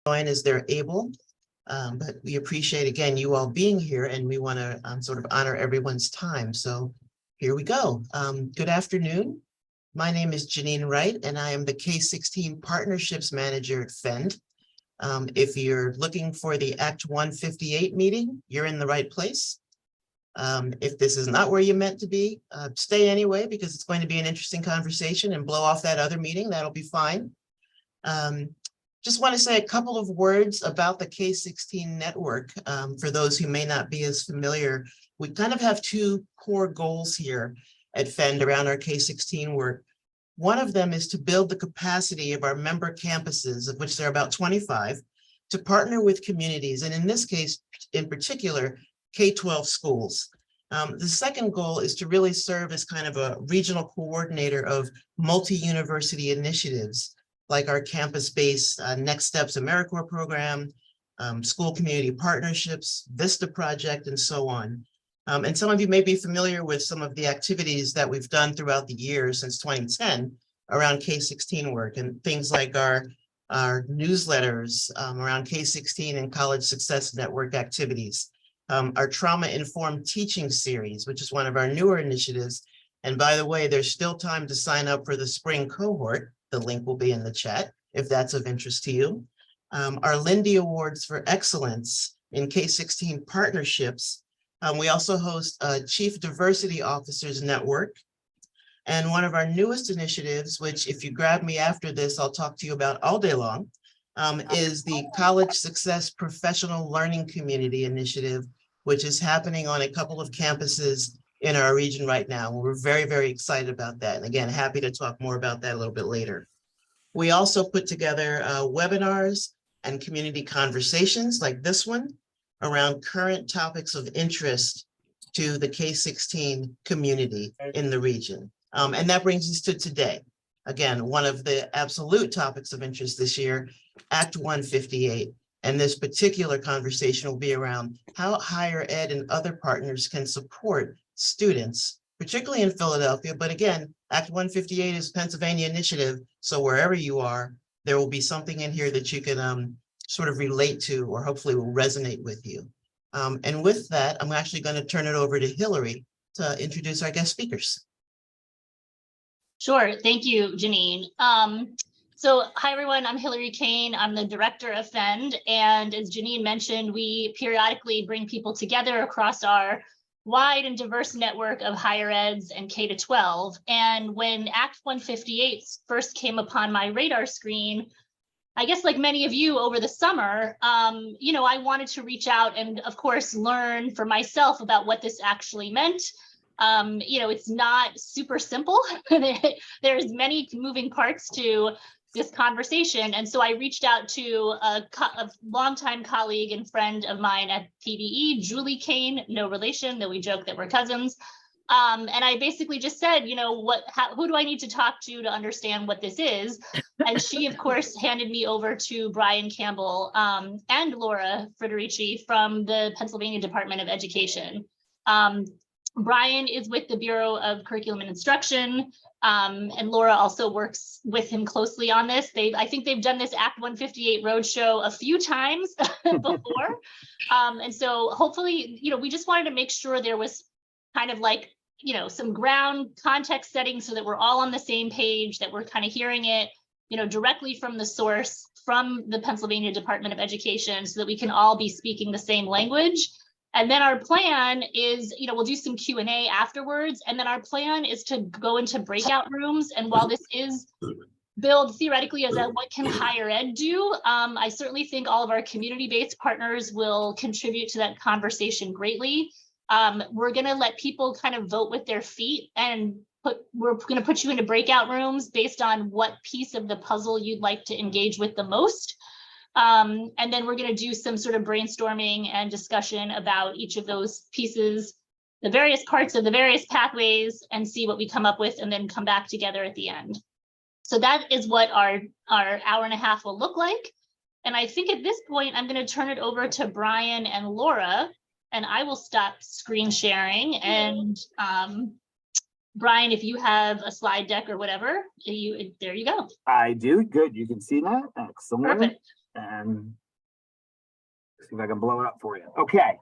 join as they're able. But we appreciate, again, you all being here, and we want to sort of honor everyone's time. So here we go. Good afternoon. My name is Janine Wright, and I am the K-16 Partnerships Manager at PHEND. If you're looking for the Act 158 meeting, you're in the right place. If this is not where you're meant to be, stay anyway, because it's going to be an interesting conversation, and blow off that other meeting. That'll be fine. Just want to say a couple of words about the K-16 network. For those who may not be as familiar, we kind of have two core goals here at PHEND around our K-16 work. One of them is to build the capacity of our member campuses, of which there are about 25, to partner with communities, and in this case, in particular, K-12 schools. The second goal is to really serve as kind of a regional coordinator of multi-university initiatives, like our campus-based Next Steps AmeriCorps program, school community partnerships, VISTA project, and so on. And some of you may be familiar with some of the activities that we've done throughout the years since 2010 around K-16 work, and things like our newsletters around K-16 and College Success Network activities, our trauma-informed teaching series, which is one of our newer initiatives. And by the way, there's still time to sign up for the spring cohort. The link will be in the chat if that's of interest to you. Our Lindy Awards for Excellence in K-16 partnerships. We also host a Chief Diversity Officers Network. And one of our newest initiatives, which if you grab me after this, I'll talk to you about all day long, is the College Success Professional Learning Community Initiative, which is happening on a couple of campuses in our region right now. We're very, very excited about that. And again, happy to talk more about that a little bit later. We also put together webinars and community conversations like this one around current topics of interest to the K-16 community in the region. And that brings us to today. Again, one of the absolute topics of interest this year, Act 158. And this particular conversation will be around how higher ed and other partners can support students, particularly in Philadelphia. But again, Act 158 is a Pennsylvania initiative. So wherever you are, there will be something in here that you can sort of relate to, or hopefully will resonate with you. And with that, I'm actually going to turn it over to Hillary to introduce our guest speakers. Sure. Thank you, Janine. So hi, everyone. I'm Hillary Kane. I'm the director of PHEND. And as Janine mentioned, we periodically bring people together across our wide and diverse network of higher eds and K-12. And when Act 158 first came upon my radar screen, I guess like many of you over the summer, I wanted to reach out and, of course, learn for myself about what this actually meant. It's not super simple. There's many moving parts to this conversation. And so I reached out to a longtime colleague and friend of mine at PDE, Julie Kane, no relation, though we joke that we're cousins. And I basically just said, who do I need to talk to understand what this is? And she, of course, handed me over to Brian Campbell and Laura Frederici from the Pennsylvania Department of Education. Brian is with the Bureau of Curriculum and Instruction, and Laura also works with him closely on this. I think they've done this Act 158 roadshow a few times before. And so hopefully, we just wanted to make sure there was kind of like, some ground context setting so that we're all on the same page, that we're kind of hearing it, directly from the source, from the Pennsylvania Department of Education, so that we can all be speaking the same language. And then our plan is, we'll do some Q&A afterwards. And then our plan is to go into breakout rooms. And while this is billed theoretically as what can higher ed do, I certainly think all of our community-based partners will contribute to that conversation greatly. We're going to let people kind of vote with their feet, and we're going to put you into breakout rooms based on what piece of the puzzle you'd like to engage with the most. And then we're going to do some sort of brainstorming and discussion about each of those pieces, the various parts of the various pathways, and see what we come up with, and then come back together at the end. So that is what our hour and a half will look like. And I think at this point, I'm going to turn it over to Brian and Laura, and I will stop screen sharing. And Brian, if you have a slide deck or whatever, there you go. I do. Good. You can see that. Excellent. Perfect. and see if I can blow it up for you. Okay.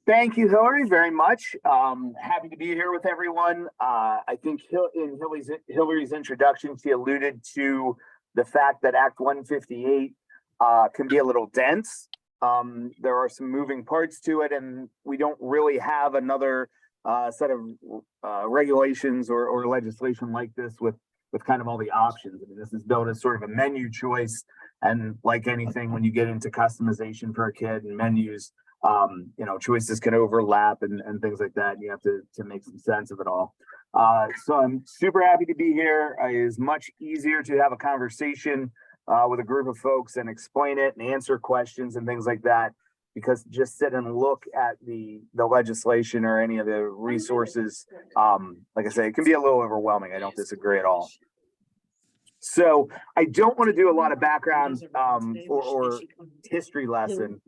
Thank you, Hillary, very much. Happy to be here with everyone. I think in Hillary's introduction, she alluded to the fact that Act 158 can be a little dense. There are some moving parts to it, and we don't really have another set of regulations or legislation like this with kind of all the options. I mean, this is built as sort of a menu choice, and like anything, when you get into customization for a kid and menus, you know, choices can overlap and things like that. And you have to make some sense of it all. So I'm super happy to be here. It is much easier to have a conversation with a group of folks and explain it and answer questions and things like that, because just sit and look at the legislation or any of the resources, like I say, it can be a little overwhelming. I don't disagree at all. So I don't want to do a lot of background or history lesson,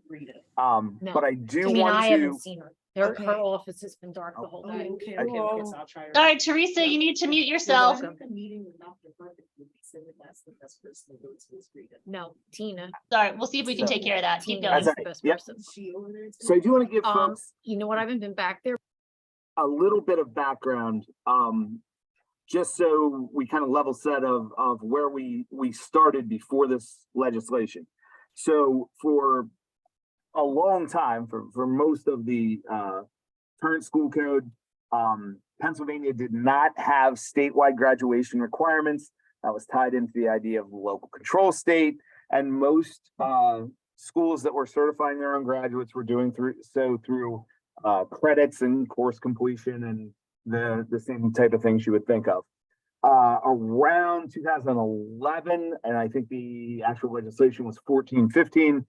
but I do want I to. haven't seen her. Her office has been dark the whole day. Okay. All right, Teresa, you need to mute yourself. No, Tina. Sorry, we'll see if we can take care of that. Keep going. Tina's the best Yep. person. So I do want to give folks You know what? I haven't been back there. a little bit of background, just so we kind of level set of where we started before this legislation. So for a long time, for most of the current school code, Pennsylvania did not have statewide graduation requirements. That was tied into the idea of local control state, and most schools that were certifying their own graduates were doing through credits and course completion and the same type of things you would think of. Around 2011, and I think the actual legislation was 14-15,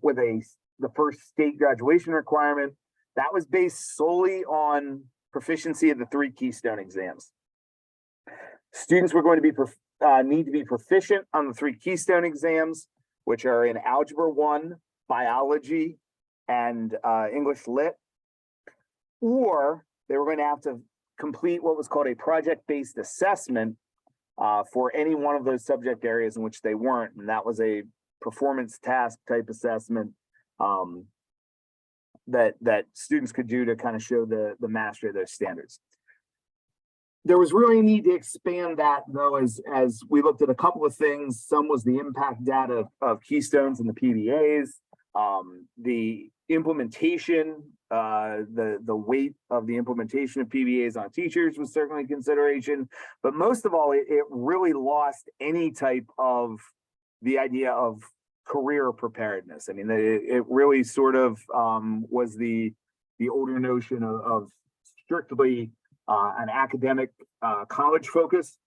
with the first state graduation requirement that was based solely on proficiency of the 3 Keystone exams. Students were going to be need to be proficient on the 3 Keystone exams, which are in Algebra 1, Biology, and English Lit, or they were going to have to complete what was called a project-based assessment for any one of those subject areas in which they weren't, and that was a performance task type assessment that students could do to kind of show the mastery of those standards. There was really a need to expand that, though, as we looked at a couple of things. Some was the impact data of Keystones and the PDAs, the implementation, the weight of the implementation of PBAs on teachers was certainly a consideration, but most of all, it really lost any type of the idea of career preparedness. I mean, it really sort of was the older notion of strictly an academic college focus,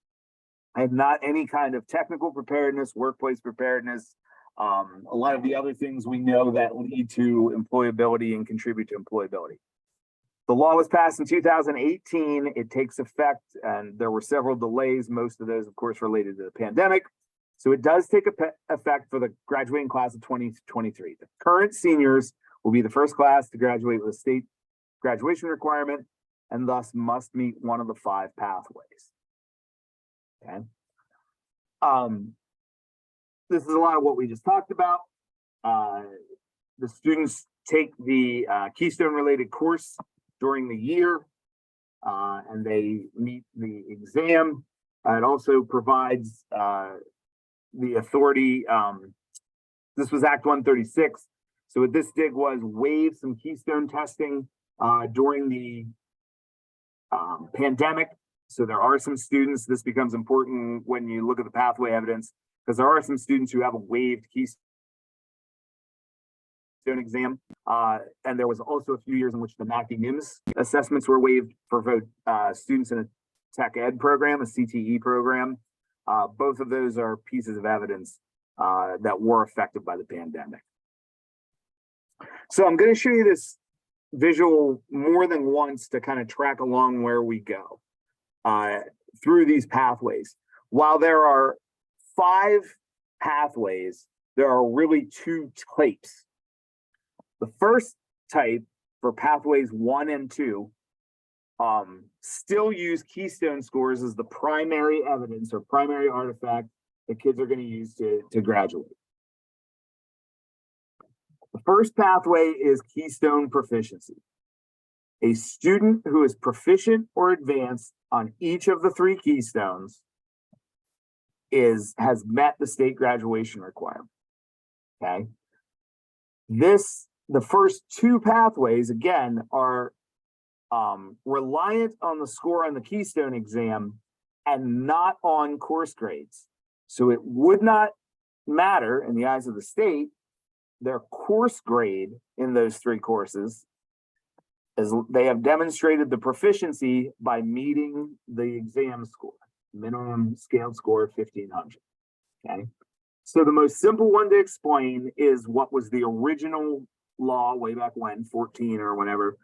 and not any kind of technical preparedness, workplace preparedness, a lot of the other things we know that lead to employability and contribute to employability. The law was passed in 2018. It takes effect, and there were several delays, most of those, of course, related to the pandemic. So it does take effect for the graduating class of 2023. The current seniors will be the first class to graduate with a state graduation requirement, and thus must meet one of the 5 pathways. Okay. This is a lot of what we just talked about. The students take the Keystone related course during the year, and they meet the exam. It also provides the authority. This was Act 136. So what this did was waive some Keystone testing during the pandemic. So there are some students, this becomes important when you look at the pathway evidence, because there are some students who have a waived Keystone exam. And there was also a few years in which the MACD NIMS assessments were waived for students in a tech ed program, a CTE program. Both of those are pieces of evidence that were affected by the pandemic. So I'm going to show you this visual more than once to kind of track along where we go through these pathways. While there are 5 pathways, there are really 2 types. The first type, for pathways 1 and 2, still use Keystone scores as the primary evidence or primary artifact that kids are going to use to graduate. The first pathway is Keystone Proficiency. A student who is proficient or advanced on each of the 3 keystones has met the state graduation requirement. Okay. The first 2 pathways, again, are reliant on the score on the Keystone exam and not on course grades. So it would not matter in the eyes of the state their course grade in those 3 courses, as they have demonstrated the proficiency by meeting the exam score, minimum scaled score of 1500. Okay. So the most simple one to explain is what was the original law way back when, 14 or whatever,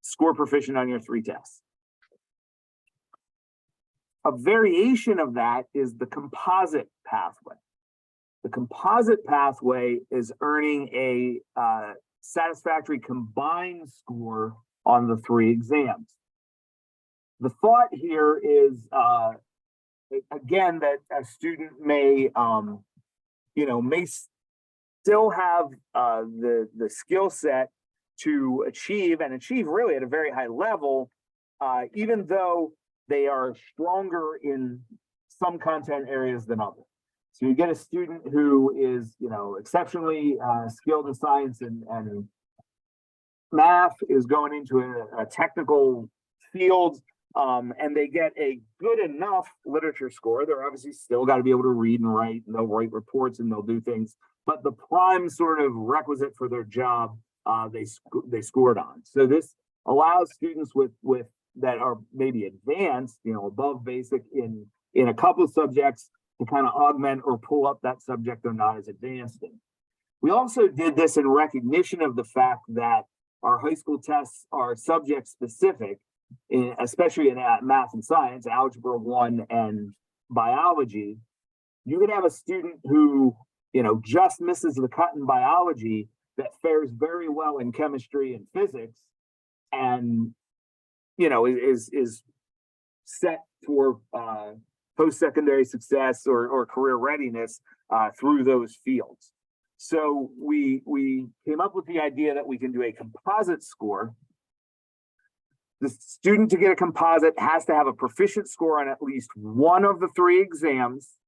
score proficient on your 3 tests. A variation of that is the composite pathway. The composite pathway is earning a satisfactory combined score on the 3 exams. The thought here is, again, that a student may, may still have the skill set to achieve really at a very high level, even though they are stronger in some content areas than others. So you get a student who is, exceptionally skilled in science and math, is going into a technical field, and they get a good enough literature score. They're obviously still got to be able to read and write, and they'll write reports and they'll do things, but the prime sort of requisite for their job, they scored on. So this allows students with that are maybe advanced, above basic in a couple of subjects, to kind of augment or pull up that subject they're not as advanced in. We also did this in recognition of the fact that our high school tests are subject specific, especially in math and science, algebra 1 and biology. You can have a student who, just misses the cut in biology that fares very well in chemistry and physics, and, is set for post-secondary success or career readiness through those fields. So we came up with the idea that we can do a composite score. The student to get a composite has to have a proficient score on at least one of the 3 exams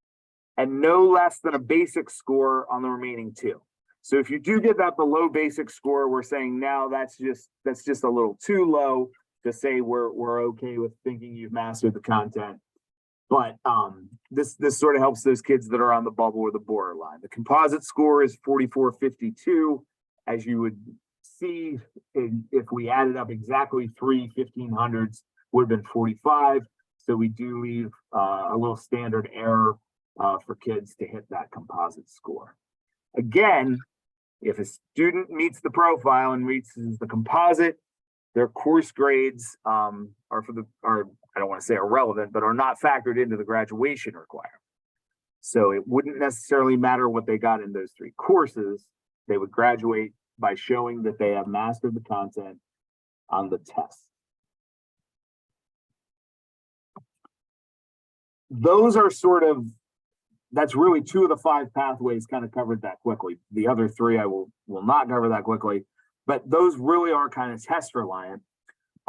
and no less than a basic score on the remaining 2. So if you do get that below basic score, we're saying now that's just a little too low to say we're okay with thinking you've mastered the content. But this sort of helps those kids that are on the bubble or the borderline. The composite score is 4452. As you would see, if we added up exactly 3 1500s, would have been 45. So we do leave a little standard error for kids to hit that composite score. Again, if a student meets the profile and reaches the composite, their course grades are I don't want to say irrelevant, but are not factored into the graduation requirement. So it wouldn't necessarily matter what they got in those 3 courses. They would graduate by showing that they have mastered the content on the test. Those are that's really 2 of the 5 pathways kind of covered that quickly. The other 3 I will not cover that quickly, but those really are kind of test reliant.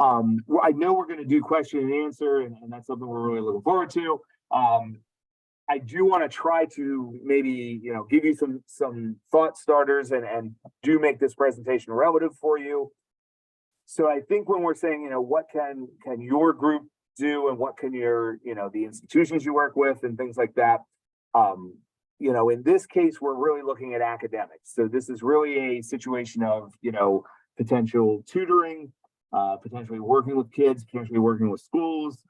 I know we're going to do question and answer, and that's something we're really looking forward to. I do want to try to maybe, give you some thought starters and do make this presentation relative for you. So I think when we're saying, what can your group do and what can your, the institutions you work with and things like that, in this case, we're really looking at academics. So this is really a situation of, potential tutoring, potentially working with kids, potentially working with schools,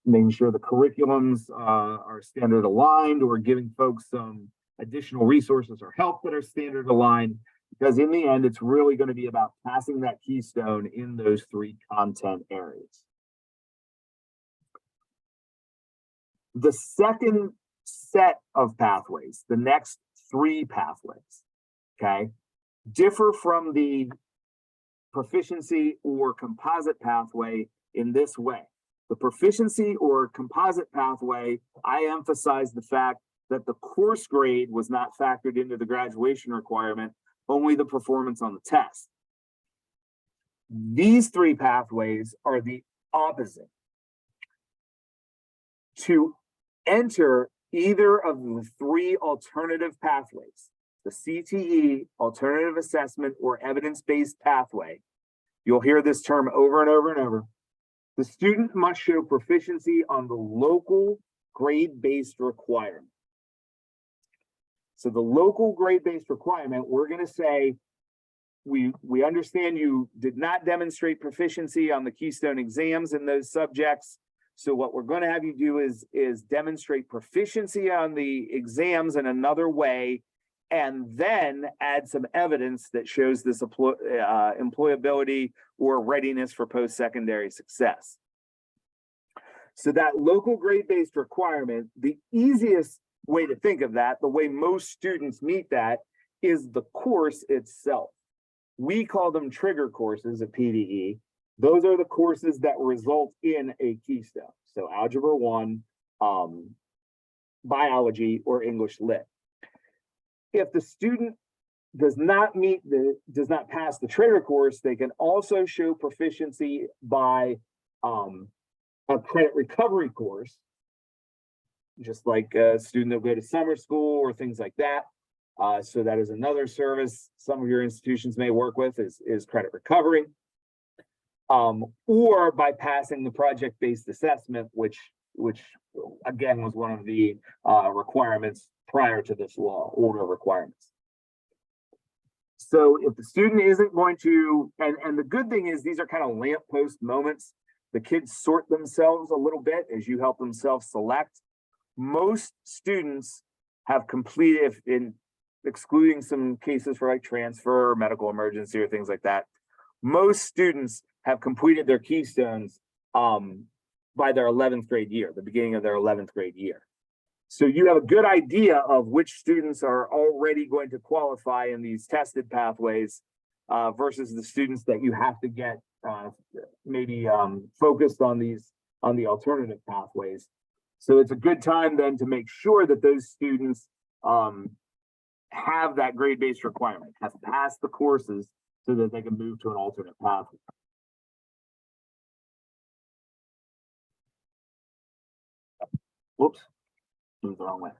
making sure the curriculums are standard aligned, or giving folks some additional resources or help that are standard aligned, because in the end, it's really going to be about passing that keystone in those 3 content areas. The second set of pathways, the next 3 pathways, okay, differ from the proficiency or composite pathway in this way. The proficiency or composite pathway, I emphasize the fact that the course grade was not factored into the graduation requirement, only the performance on the test. These three pathways are the opposite. To enter either of the three alternative pathways, the CTE, alternative assessment, or evidence-based pathway, you'll hear this term over and over and over. The student must show proficiency on the local grade-based requirement. So the local grade-based requirement, we're going to say, we understand you did not demonstrate proficiency on the Keystone exams in those subjects. So what we're going to have you do is demonstrate proficiency on the exams in another way, and then add some evidence that shows this employability or readiness for post-secondary success. So that local grade-based requirement, the easiest way to think of that, the way most students meet that, is the course itself. We call them trigger courses at PDE. Those are the courses that result in a Keystone. So Algebra 1, Biology, or English Lit. If the student does not pass the trigger course, they can also show proficiency by a credit recovery course, just like a student that will go to summer school or things like that. So that is another service some of your institutions may work with is credit recovery. Or by passing the project-based assessment, which again was one of the requirements prior to this law, older requirements. So if the student isn't going to, and the good thing is these are kind of lamppost moments. The kids sort themselves a little bit as you help them self-select. Most students have completed, in excluding some cases for like transfer or medical emergency or things like that, most students have completed their Keystones by their 11th grade year, the beginning of their 11th grade year. So you have a good idea of which students are already going to qualify in these tested pathways versus the students that you have to get maybe focused on the alternative pathways. So it's a good time then to make sure that those students have that grade-based requirement, have passed the courses so that they can move to an alternate pathway. Whoops, moved the wrong way.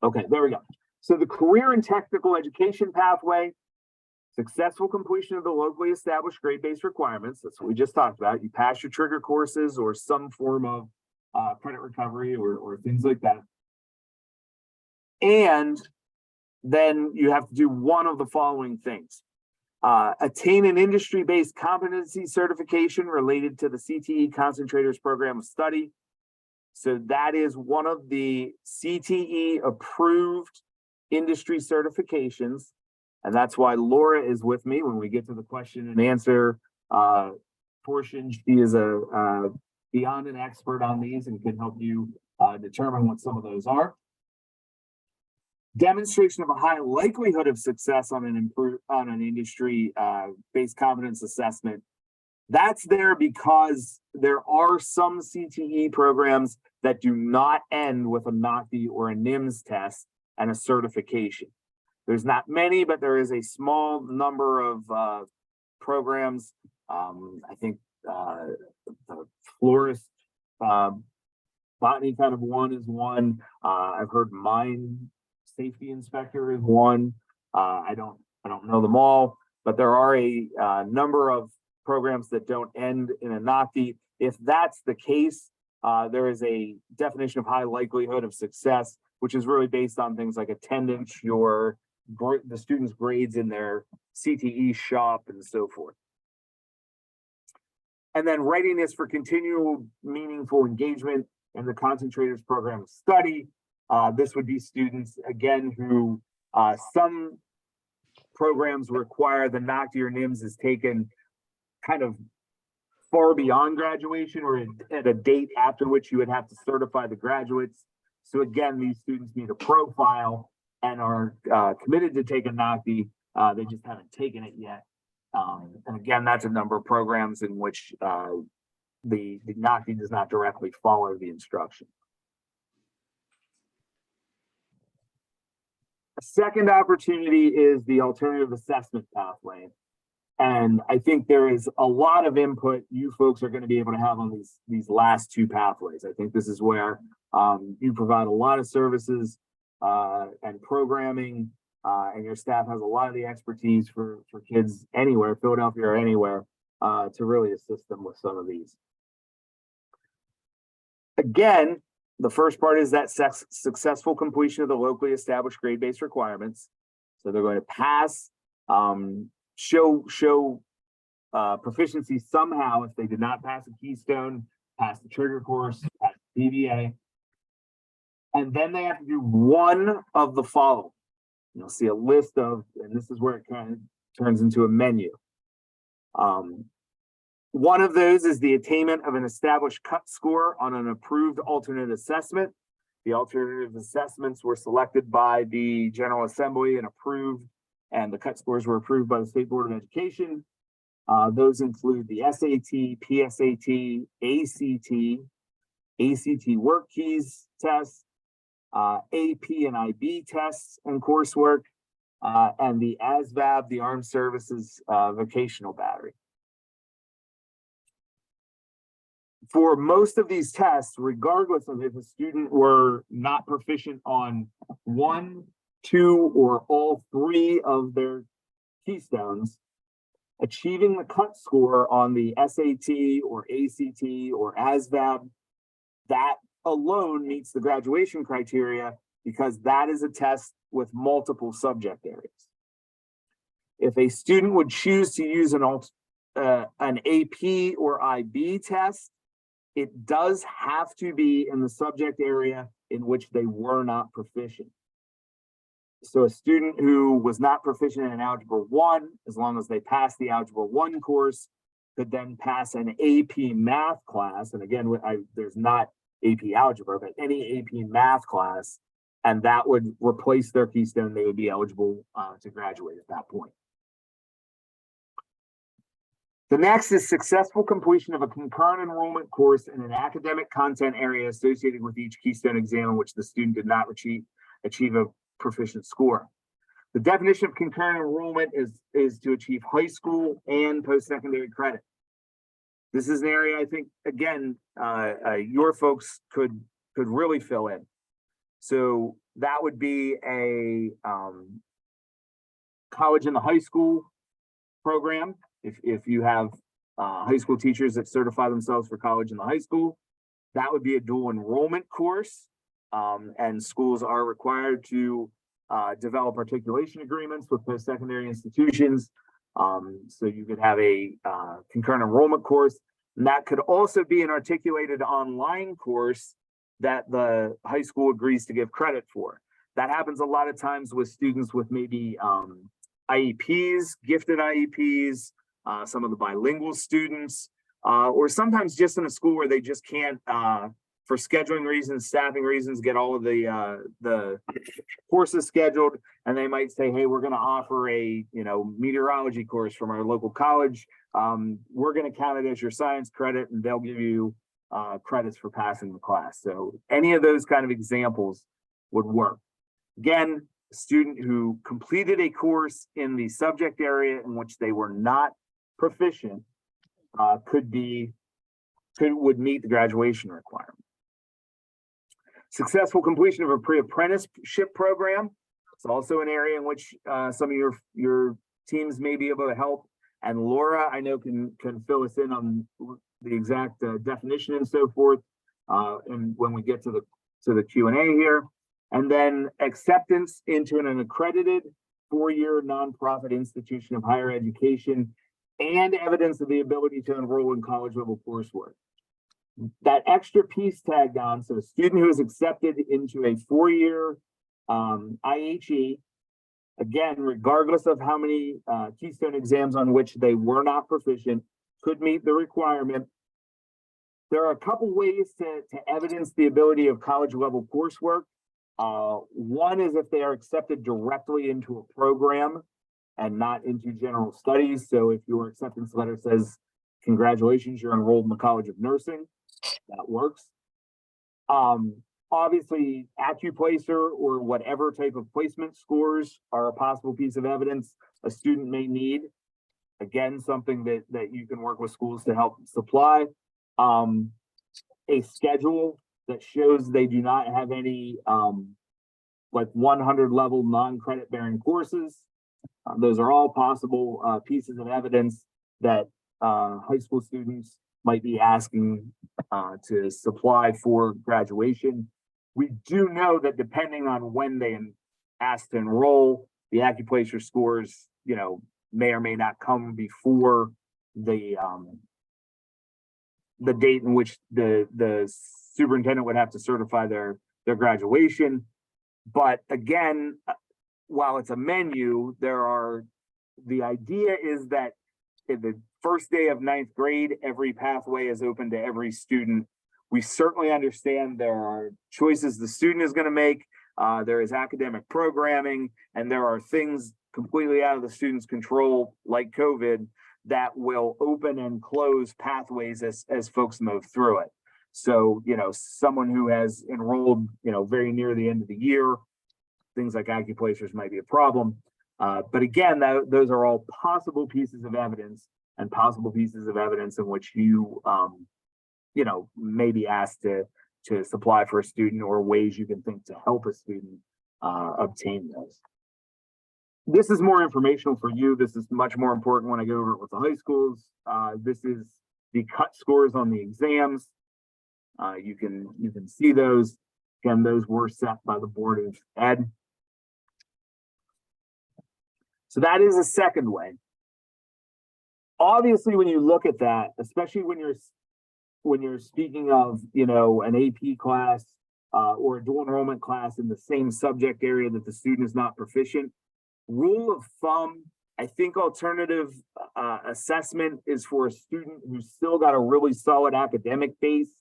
Okay, there we go. So the career and technical education pathway, successful completion of the locally established grade-based requirements. That's what we just talked about. You pass your trigger courses or some form of credit recovery or things like that. And then you have to do one of the following things. Attain an industry-based competency certification related to the CTE Concentrators Program of Study. So that is one of the CTE approved industry certifications. And that's why Laura is with me when we get to the question and answer portion. She is beyond an expert on these and can help you determine what some of those are. Demonstration of a high likelihood of success on an industry based competence assessment. That's there because there are some CTE programs that do not end with a NOCTI or a NIMS test and a certification. There's not many, but there is a small number of programs. I think the florist botany kind of one is one. I've heard mine safety inspector is one. I don't know them all, but there are a number of programs that don't end in a NOCTI. If that's the case, there is a definition of high likelihood of success, which is really based on things like attendance, the students' grades in their CTE shop and so forth. And then readiness for continual meaningful engagement in the concentrators program of study. This would be students, again, who some programs require the NOCTI or NIMS is taken kind of far beyond graduation or at a date after which you would have to certify the graduates. So again, these students need a profile and are committed to take a NOCTI. They just haven't taken it yet. And again, that's a number of programs in which the knocking does not directly follow the instruction. A second opportunity is the alternative assessment pathway. And I think there is a lot of input you folks are going to be able to have on these last two pathways. I think this is where you provide a lot of services and programming, and your staff has a lot of the expertise for kids anywhere, Philadelphia or anywhere, to really assist them with some of these. Again, the first part is that successful completion of the locally established grade-based requirements. So they're going to pass, show proficiency somehow if they did not pass a keystone, pass the trigger course, pass the PDE. And then they have to do one of the following. You'll see a list of, and this is where it kind of turns into a menu. One of those is the attainment of an established cut score on an approved alternate assessment. The alternative assessments were selected by the General Assembly and approved, and the cut scores were approved by the State Board of Education. Those include the SAT, PSAT, ACT work keys tests, AP and IB tests and coursework, and the ASVAB, the Armed Services Vocational Battery. For most of these tests, regardless of if a student were not proficient on one, two, or all three of their keystones, achieving the cut score on the SAT or ACT or ASVAB, that alone meets the graduation criteria because that is a test with multiple subject areas. If a student would choose to use an AP or IB test, it does have to be in the subject area in which they were not proficient. So a student who was not proficient in Algebra 1, as long as they passed the Algebra 1 course, could then pass an AP math class. And again, there's not AP Algebra, but any AP math class, and that would replace their keystone. They would be eligible to graduate at that point. The next is successful completion of a concurrent enrollment course in an academic content area associated with each keystone exam in which the student did not achieve a proficient score. The definition of concurrent enrollment is to achieve high school and post-secondary credit. This is an area I think, again, your folks could really fill in. So that would be a college in the high school program. If you have high school teachers that certify themselves for college in the high school, that would be a dual enrollment course. And schools are required to develop articulation agreements with post-secondary institutions. So you could have a concurrent enrollment course. And that could also be an articulated online course that the high school agrees to give credit for. That happens a lot of times with students with maybe IEPs, gifted IEPs, some of the bilingual students, or sometimes just in a school where they just can't, for scheduling reasons, staffing reasons, get all of the courses scheduled, and they might say, hey, we're going to offer a meteorology course from our local college. We're going to count it as your science credit, and they'll give you credits for passing the class. So any of those kind of examples would work. Again, a student who completed a course in the subject area in which they were not proficient would meet the graduation requirement. Successful completion of a pre-apprenticeship program. It's also an area in which some of your teams may be able to help. And Laura, I know, can fill us in on the exact definition and so forth. And when we get to the Q&A here. And then acceptance into an accredited 4-year nonprofit institution of higher education and evidence of the ability to enroll in college level coursework. That extra piece tagged on, so a student who is accepted into a 4-year IHE, again, regardless of how many keystone exams on which they were not proficient, could meet the requirement. There are a couple ways to evidence the ability of college level coursework. One is if they are accepted directly into a program and not into general studies. So if your acceptance letter says congratulations, you're enrolled in the College of Nursing. That works. Obviously, AccuPlacer or whatever type of placement scores are a possible piece of evidence a student may need. Again, something that you can work with schools to help supply. A schedule that shows they do not have any like 100 level non-credit bearing courses. Those are all possible pieces of evidence that high school students might be asking to supply for graduation. We do know that depending on when they ask to enroll, the AccuPlacer scores, you know, may or may not come before the date in which the superintendent would have to certify their graduation. But again, while it's a menu, the idea is that in the first day of 9th grade, every pathway is open to every student. We certainly understand there are choices the student is going to make. There is academic programming, and there are things completely out of the student's control, like COVID, that will open and close pathways as folks move through it. So, you know, someone who has enrolled, you know, very near the end of the year, things like AccuPlacers might be a problem. But again, those are all possible pieces of evidence and possible pieces of evidence in which you, you know, may be asked to supply for a student, or ways you can think to help a student obtain those. This is more informational for you. This is much more important when I go over it with the high schools. This is the cut scores on the exams. You can see those. Again, those were set by the Board of Ed. So that is a second way. Obviously, when you look at that, especially when you're speaking of, you know, an AP class or a dual enrollment class in the same subject area that the student is not proficient, rule of thumb, I think alternative assessment is for a student who's still got a really solid academic base,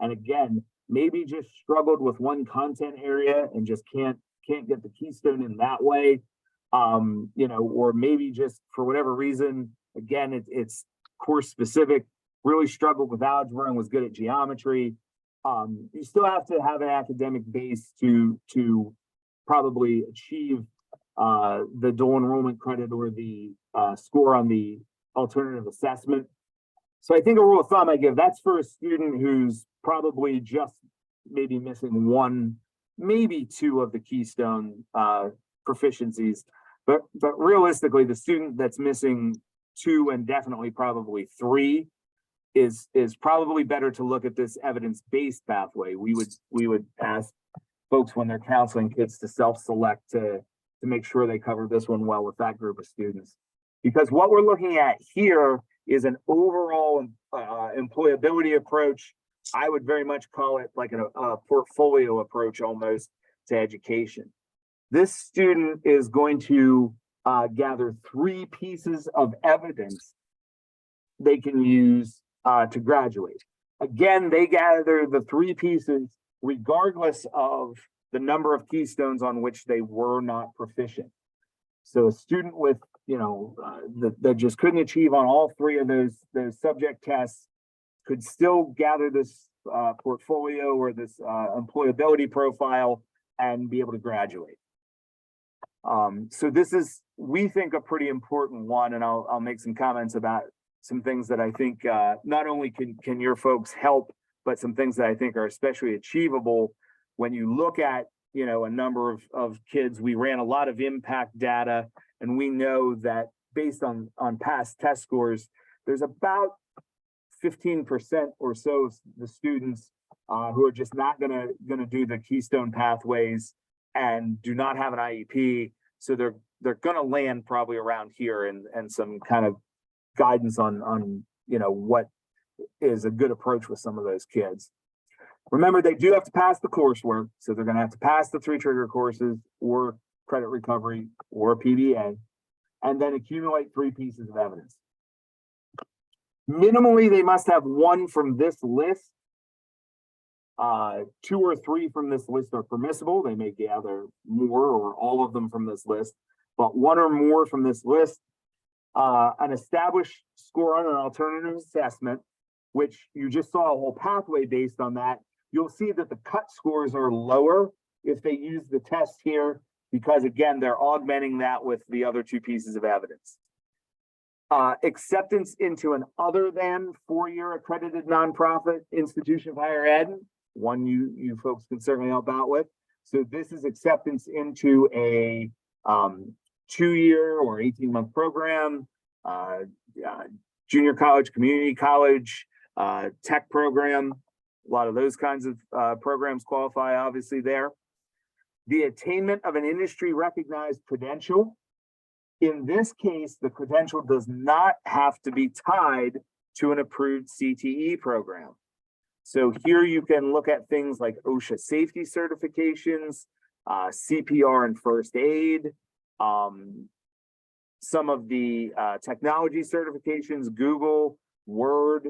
and again, maybe just struggled with one content area and just can't get the keystone in that way. You know, or maybe just for whatever reason, again, it's course specific, really struggled with algebra and was good at geometry. You still have to have an academic base to probably achieve the dual enrollment credit or the score on the alternative assessment. So I think a rule of thumb I give, that's for a student who's probably just maybe missing one, maybe two of the keystone proficiencies. But realistically, the student that's missing two and definitely probably three is probably better to look at this evidence-based pathway. We would ask folks when they're counseling kids to self-select to make sure they cover this one well with that group of students. Because what we're looking at here is an overall employability approach. I would very much call it like a portfolio approach almost to education. This student is going to gather three pieces of evidence they can use to graduate. Again, they gather the three pieces regardless of the number of keystones on which they were not proficient. So a student with, you know, that just couldn't achieve on all three of those subject tests could still gather this portfolio or this employability profile and be able to graduate. So this is, we think, a pretty important one, and I'll make some comments about some things that I think not only can your folks help, but some things that I think are especially achievable when you look at, you know, a number of kids. We ran a lot of impact data, and we know that based on past test scores, there's about 15% or so of the students who are just not gonna do the keystone pathways and do not have an IEP. So they're gonna land probably around here, and some kind of guidance on you know what is a good approach with some of those kids. Remember, they do have to pass the coursework, so they're gonna have to pass the 3 trigger courses or credit recovery or PDE, and then accumulate 3 pieces of evidence. Minimally, they must have 1 from this list. 2 or 3 from this list are permissible. They may gather more or all of them from this list, but 1 or more from this list. an established score on an alternative assessment, which you just saw a whole pathway based on that. You'll see that the cut scores are lower if they use the test here, because again, they're augmenting that with the other two pieces of evidence. Acceptance into an other than four-year accredited nonprofit institution of higher ed, one you folks can certainly help out with. So this is acceptance into a 2-year or 18-month program, junior college, community college, tech program. A lot of those kinds of programs qualify obviously there. The attainment of an industry recognized credential. In this case, the credential does not have to be tied to an approved CTE program. So here you can look at things like OSHA safety certifications, CPR and first aid, some of the technology certifications, Google, Word,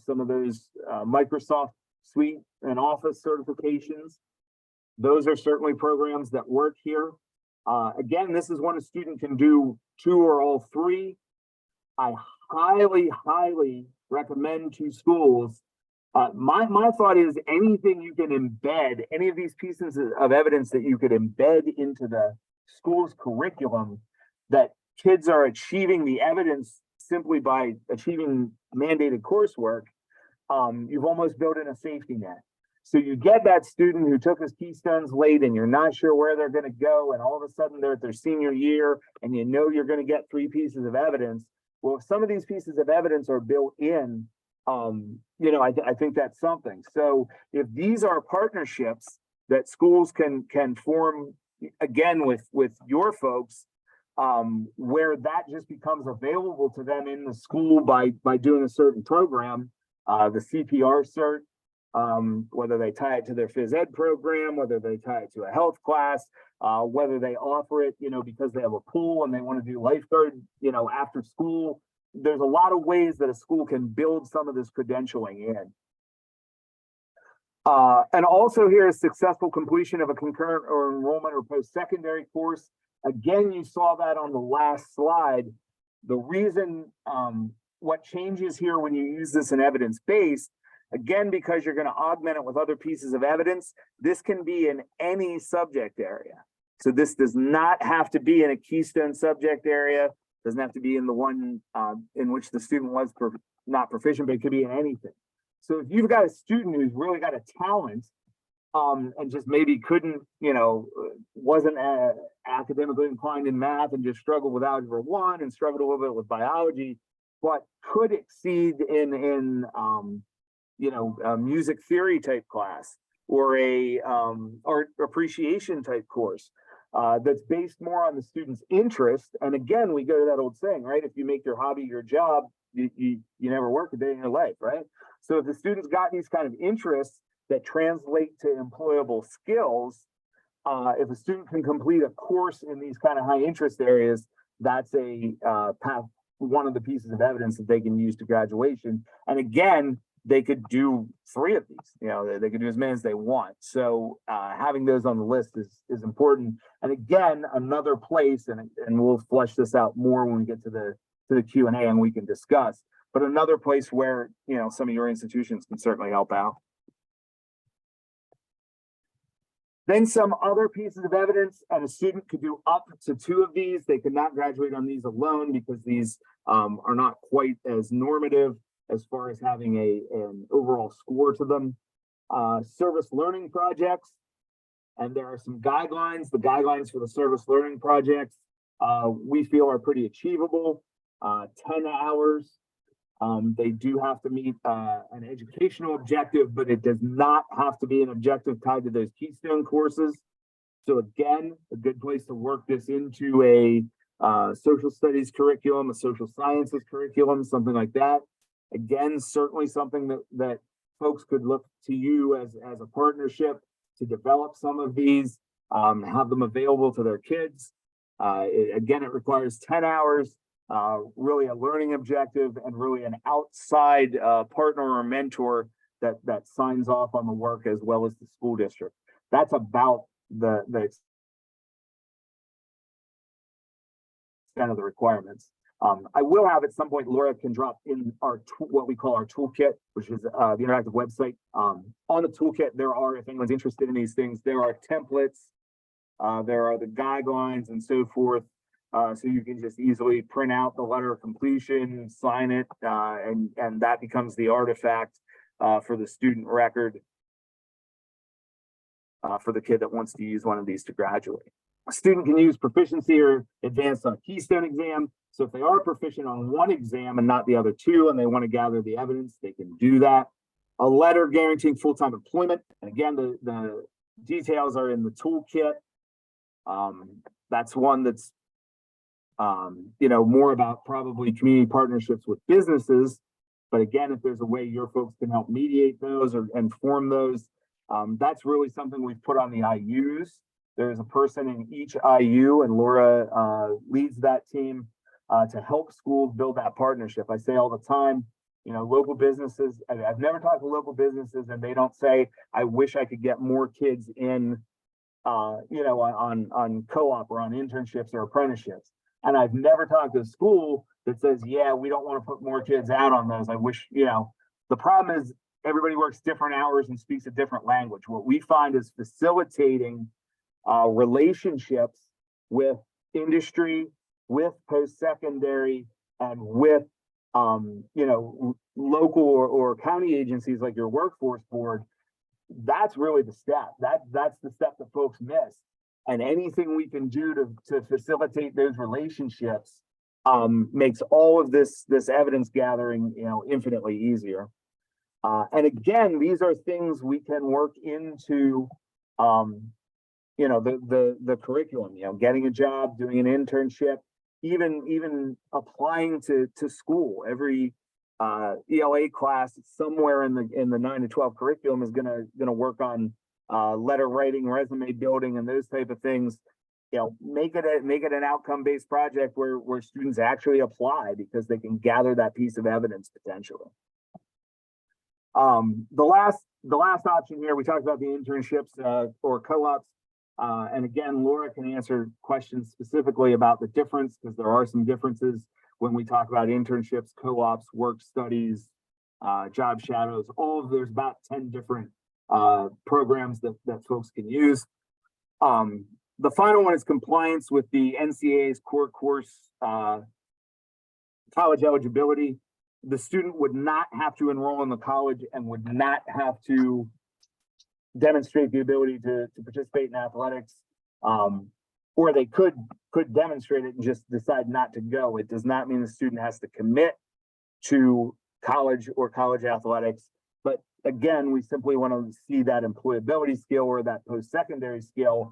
some of those Microsoft Suite and Office certifications. Those are certainly programs that work here. Again, this is when a student can do 2 or all 3. I highly recommend to schools. My thought is anything you can embed, any of these pieces of evidence that you could embed into the school's curriculum, that kids are achieving the evidence simply by achieving mandated coursework, you've almost built in a safety net. So you get that student who took his Keystones late and you're not sure where they're going to go, and all of a sudden they're at their senior year and you know you're going to get 3 pieces of evidence. Well, if some of these pieces of evidence are built in, I think that's something. So if these are partnerships that schools can form, again, with your folks, where that just becomes available to them in the school by doing a certain program, the CPR cert, whether they tie it to their phys ed program, whether they tie it to a health class, whether they offer it, because they have a pool and they want to do lifeguard, after school. There's a lot of ways that a school can build some of this credentialing in. And also here is successful completion of a concurrent or enrollment or post-secondary course. Again, you saw that on the last slide. The reason, what changes here when you use this in evidence-based, again, because you're going to augment it with other pieces of evidence, this can be in any subject area. So this does not have to be in a Keystone subject area, doesn't have to be in the one in which the student was not proficient, but it could be in anything. So if you've got a student who's really got a talent and just maybe couldn't, wasn't academically inclined in math and just struggled with Algebra 1 and struggled a little bit with biology, but could exceed in a music theory type class or a art appreciation type course that's based more on the student's interest. And again, we go to that old saying, right? If you make your hobby your job, you never work a day in your life, right? So if the student's got these kind of interests that translate to employable skills, if a student can complete a course in these kind of high interest areas, that's a path, one of the pieces of evidence that they can use to graduation. And again, they could do 3 of these, they could do as many as they want. So having those on the list is important. And again, another place, and we'll flesh this out more when we get to the Q&A and we can discuss, but another place where, some of your institutions can certainly help out. Then some other pieces of evidence, and a student could do up to 2 of these. They could not graduate on these alone because these are not quite as normative as far as having an overall score to them. Service learning projects, and there are some guidelines. The guidelines for the service learning projects we feel are pretty achievable. 10 hours. They do have to meet an educational objective, but it does not have to be an objective tied to those Keystone courses. So again, a good place to work this into a social studies curriculum, a social sciences curriculum, something like that. Again, certainly something that folks could look to you as a partnership to develop some of these, have them available to their kids. Again, it requires 10 hours. Really a learning objective and really an outside partner or mentor that signs off on the work as well as the school district. That's about the extent of the requirements. I will have at some point, Laura can drop in our what we call our toolkit, which is the interactive website. On the toolkit, there are, if anyone's interested in these things, there are templates, there are the guidelines and so forth. So you can just easily print out the letter of completion, sign it, and that becomes the artifact for the student record for the kid that wants to use one of these to graduate. A student can use proficiency or advanced on a Keystone exam. So if they are proficient on one exam and not the other two, and they want to gather the evidence, they can do that. A letter guaranteeing full-time employment. And again, the details are in the toolkit. That's one that's, more about probably community partnerships with businesses. But again, if there's a way your folks can help mediate those and form those, that's really something we've put on the IUs. There's a person in each IU, and Laura leads that team to help schools build that partnership. I say all the time, local businesses, I've never talked to local businesses and they don't say, I wish I could get more kids in, on co-op or on internships or apprenticeships. And I've never talked to a school that says, yeah, we don't want to put more kids out on those. I wish, the problem is everybody works different hours and speaks a different language. What we find is facilitating relationships with industry, with post-secondary, and with local or county agencies like your workforce board. That's really the step. That's the step that folks miss. And anything we can do to facilitate those relationships makes all of this evidence gathering infinitely easier. And again, these are things we can work into the curriculum, getting a job, doing an internship, even applying to school. Every ELA class somewhere in the 9 to 12 curriculum is gonna work on letter writing, resume building, and those type of things. Make it an outcome-based project where students actually apply because they can gather that piece of evidence potentially. The last option here, we talked about the internships or co-ops. And again, Laura can answer questions specifically about the difference, because there are some differences when we talk about internships, co-ops, work studies, job shadows. There's about 10 different programs that folks can use. The final one is compliance with the NCAA's core course college eligibility. The student would not have to enroll in the college and would not have to demonstrate the ability to participate in athletics, or they could demonstrate it and just decide not to go. It does not mean the student has to commit to college or college athletics. But again, we simply want to see that employability skill or that post-secondary skill.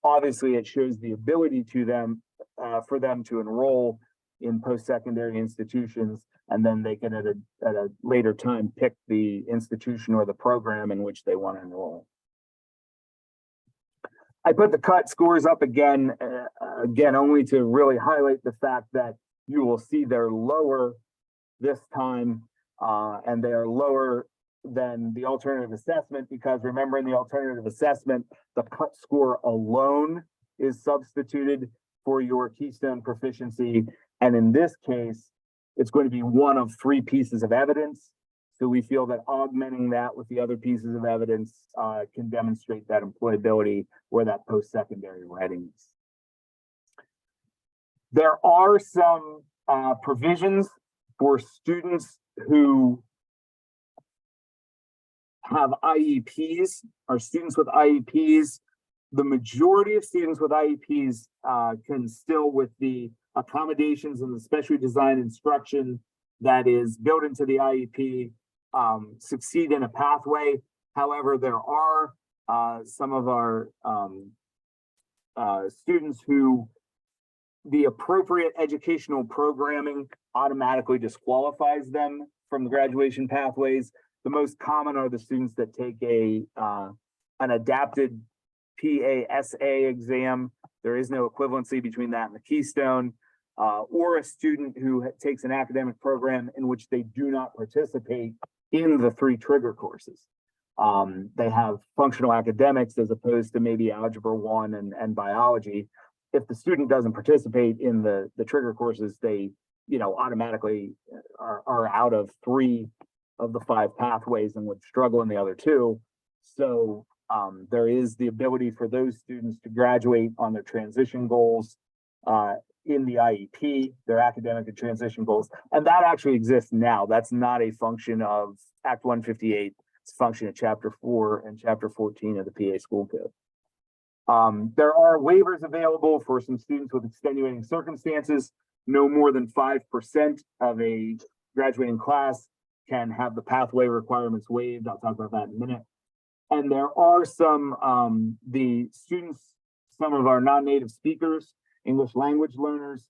Obviously, it shows the ability to them for them to enroll in post-secondary institutions, and then they can at a later time pick the institution or the program in which they want to enroll. I put the cut scores up again only to really highlight the fact that you will see they're lower this time, and they are lower than the alternative assessment, because remember, in the alternative assessment, the cut score alone is substituted for your Keystone proficiency. And in this case, it's going to be one of 3 pieces of evidence. So we feel that augmenting that with the other pieces of evidence can demonstrate that employability or that post-secondary readiness. There are some provisions for students who have IEPs, or students with IEPs. The majority of students with IEPs can still, with the accommodations and the specially designed instruction that is built into the IEP, succeed in a pathway. However, there are some of our students who the appropriate educational programming automatically disqualifies them from the graduation pathways. The most common are the students that take an adapted PASA exam. There is no equivalency between that and the Keystone, or a student who takes an academic program in which they do not participate in the 3 trigger courses. They have functional academics as opposed to maybe Algebra 1 and biology. if the student doesn't participate in the trigger courses, they, automatically are out of 3 of the 5 pathways and would struggle in the other 2. So there is the ability for those students to graduate on their transition goals in the IEP, their academic and transition goals. And that actually exists now. That's not a function of Act 158. It's a function of Chapter 4 and Chapter 14 of the PA School Code. There are waivers available for some students with extenuating circumstances. No more than 5% of a graduating class can have the pathway requirements waived. I'll talk about that in a minute. And there are some, the students, some of our non-native speakers, English language learners,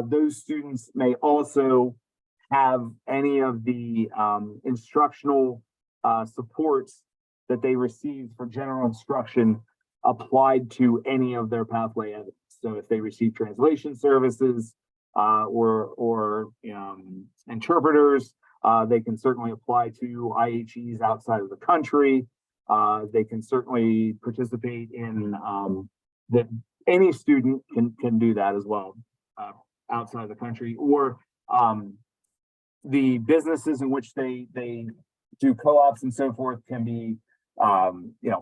those students may also have any of the instructional supports that they receive for general instruction applied to any of their pathway evidence. So if they receive translation services or interpreters, they can certainly apply to IHEs outside of the country. They can certainly participate in that. Any student can do that as well outside of the country, or the businesses in which they do co-ops and so forth can be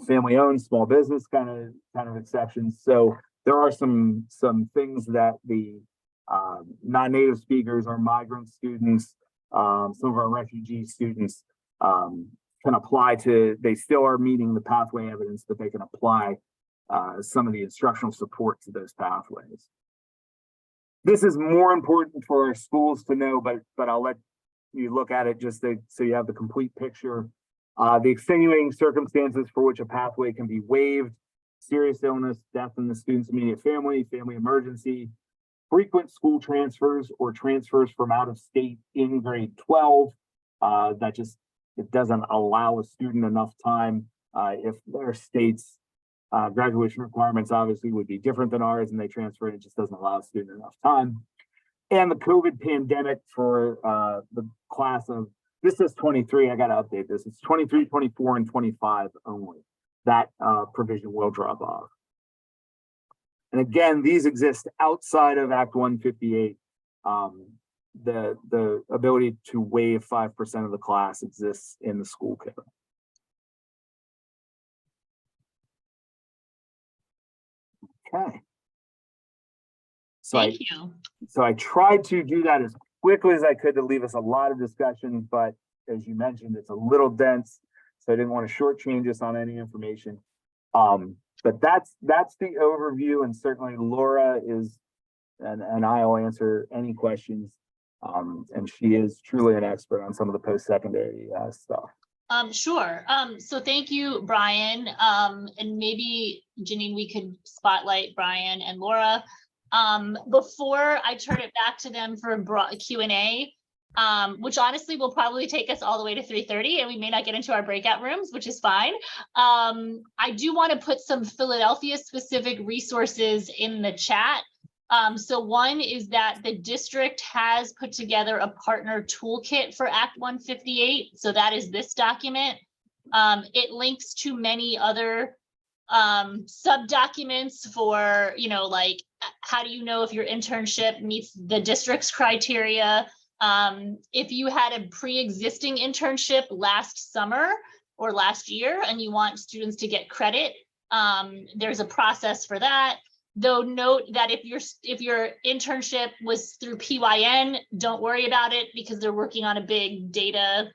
family owned, small business kind of exceptions. So there are some things that the non-native speakers or migrant students, some of our refugee students can apply to. They still are meeting the pathway evidence, but they can apply some of the instructional support to those pathways. This is more important for our schools to know, but I'll let you look at it just so you have the complete picture. The extenuating circumstances for which a pathway can be waived: serious illness, death in the student's immediate family, family emergency, frequent school transfers or transfers from out of state in grade 12. It doesn't allow a student enough time if their state's graduation requirements obviously would be different than ours and they transfer, it just doesn't allow a student enough time. And the COVID pandemic for the class of, this says 23, I got to update this. It's 23, 24, and 25 only. That provision will drop off. And again, these exist outside of Act 158. The ability to waive 5% of the class exists in the school code. Okay. Thank you. So I tried to do that as quickly as I could to leave us a lot of discussion, but as you mentioned, it's a little dense, so I didn't want to shortchange us on any information. But that's the overview, and certainly Laura is, and I'll answer any questions. And she is truly an expert on some of the post-secondary stuff. Sure. So thank you, Brian. And maybe Janine, we could spotlight Brian and Laura. Before I turn it back to them for a Q&A, which honestly will probably take us all the way to 3:30, and we may not get into our breakout rooms, which is fine. I do want to put some Philadelphia specific resources in the chat. So one is that the district has put together a partner toolkit for Act 158. So that is this document. It links to many other sub-documents for, like, how do you know if your internship meets the district's criteria? If you had a pre-existing internship last summer or last year and you want students to get credit, there's a process for that. Though note that if your internship was through PYN, don't worry about it because they're working on a big data,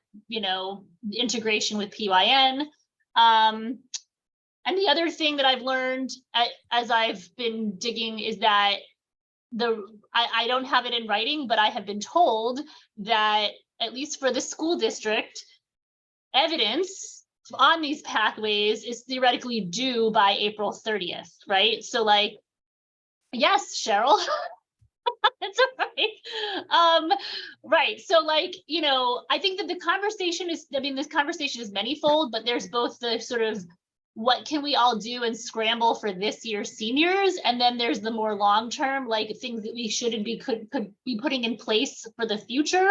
integration with PYN. And the other thing that I've learned as I've been digging is that I don't have it in writing, but I have been told that at least for the school district, evidence on these pathways is theoretically due by April 30th, right? So like, yes, Cheryl, that's all right. Right, so like, I think that the conversation is, this conversation is manifold, but there's both the sort of what can we all do and scramble for this year's seniors, and then there's the more long-term, like things that we could be putting in place for the future.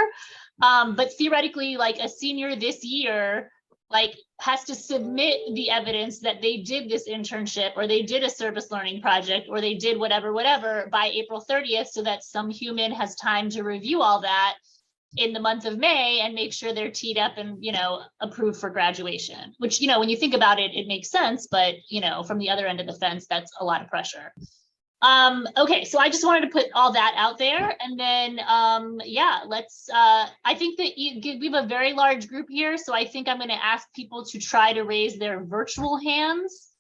But theoretically, like a senior this year, like has to submit the evidence that they did this internship or they did a service learning project or they did whatever by April 30th, so that some human has time to review all that in the month of May and make sure they're teed up and, you know, approved for graduation, which, you know, when you think about it, it makes sense, but, you know, from the other end of the fence, that's a lot of pressure. Okay, so I just wanted to put all that out there, and then, yeah, let's, I think that we have a very large group here, so I think I'm gonna ask people to try to raise their virtual hands.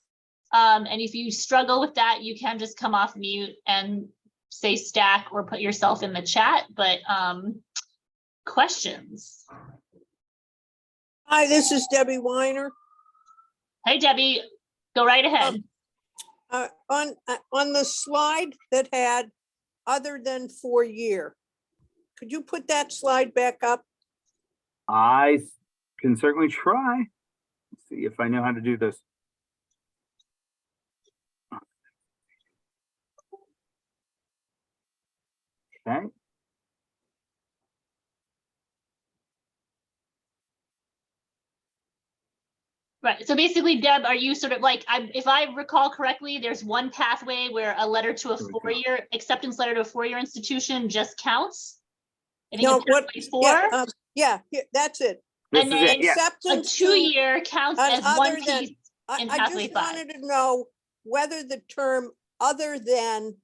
And if you struggle with that, you can just come off mute and say stack or put yourself in the chat, but, questions? Hi, this is Debbie Weiner. Hey, Debbie, go right ahead. On the slide that had other than 4-year, could you put that slide back up? I can certainly try. Let's see if I know how to do this. Okay. Right, so basically, Deb, are you sort of like, if I recall correctly, there's one pathway where a letter to a There we go. four-year, acceptance letter to a four-year institution just counts? I think No, it's what? pathway 4, Yeah, that's it. This and is then it. Yeah. a Acceptance to, 2-year counts and as one other than- piece. in I pathway just 5. wanted to know whether the term other than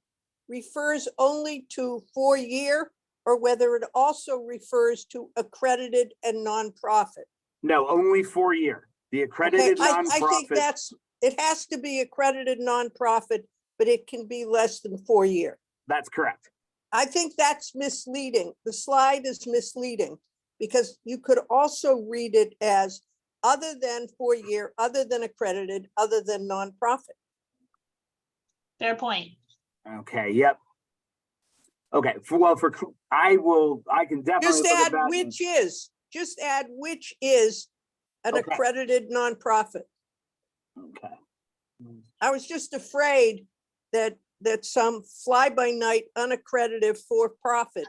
refers only to 4-year or whether it also refers to accredited and nonprofit. No, only 4-year. The Okay, accredited I think nonprofit. it has to be accredited nonprofit, but it can be less than 4-year. That's correct. I think that's misleading. The slide is misleading because you could also read it as other than 4-year, other than accredited, other than nonprofit. Fair point. Okay. Yep. Okay. I can definitely Just look at add that. just add which is an Okay. accredited nonprofit. Okay. I was just afraid that some fly-by-night unaccredited for-profit.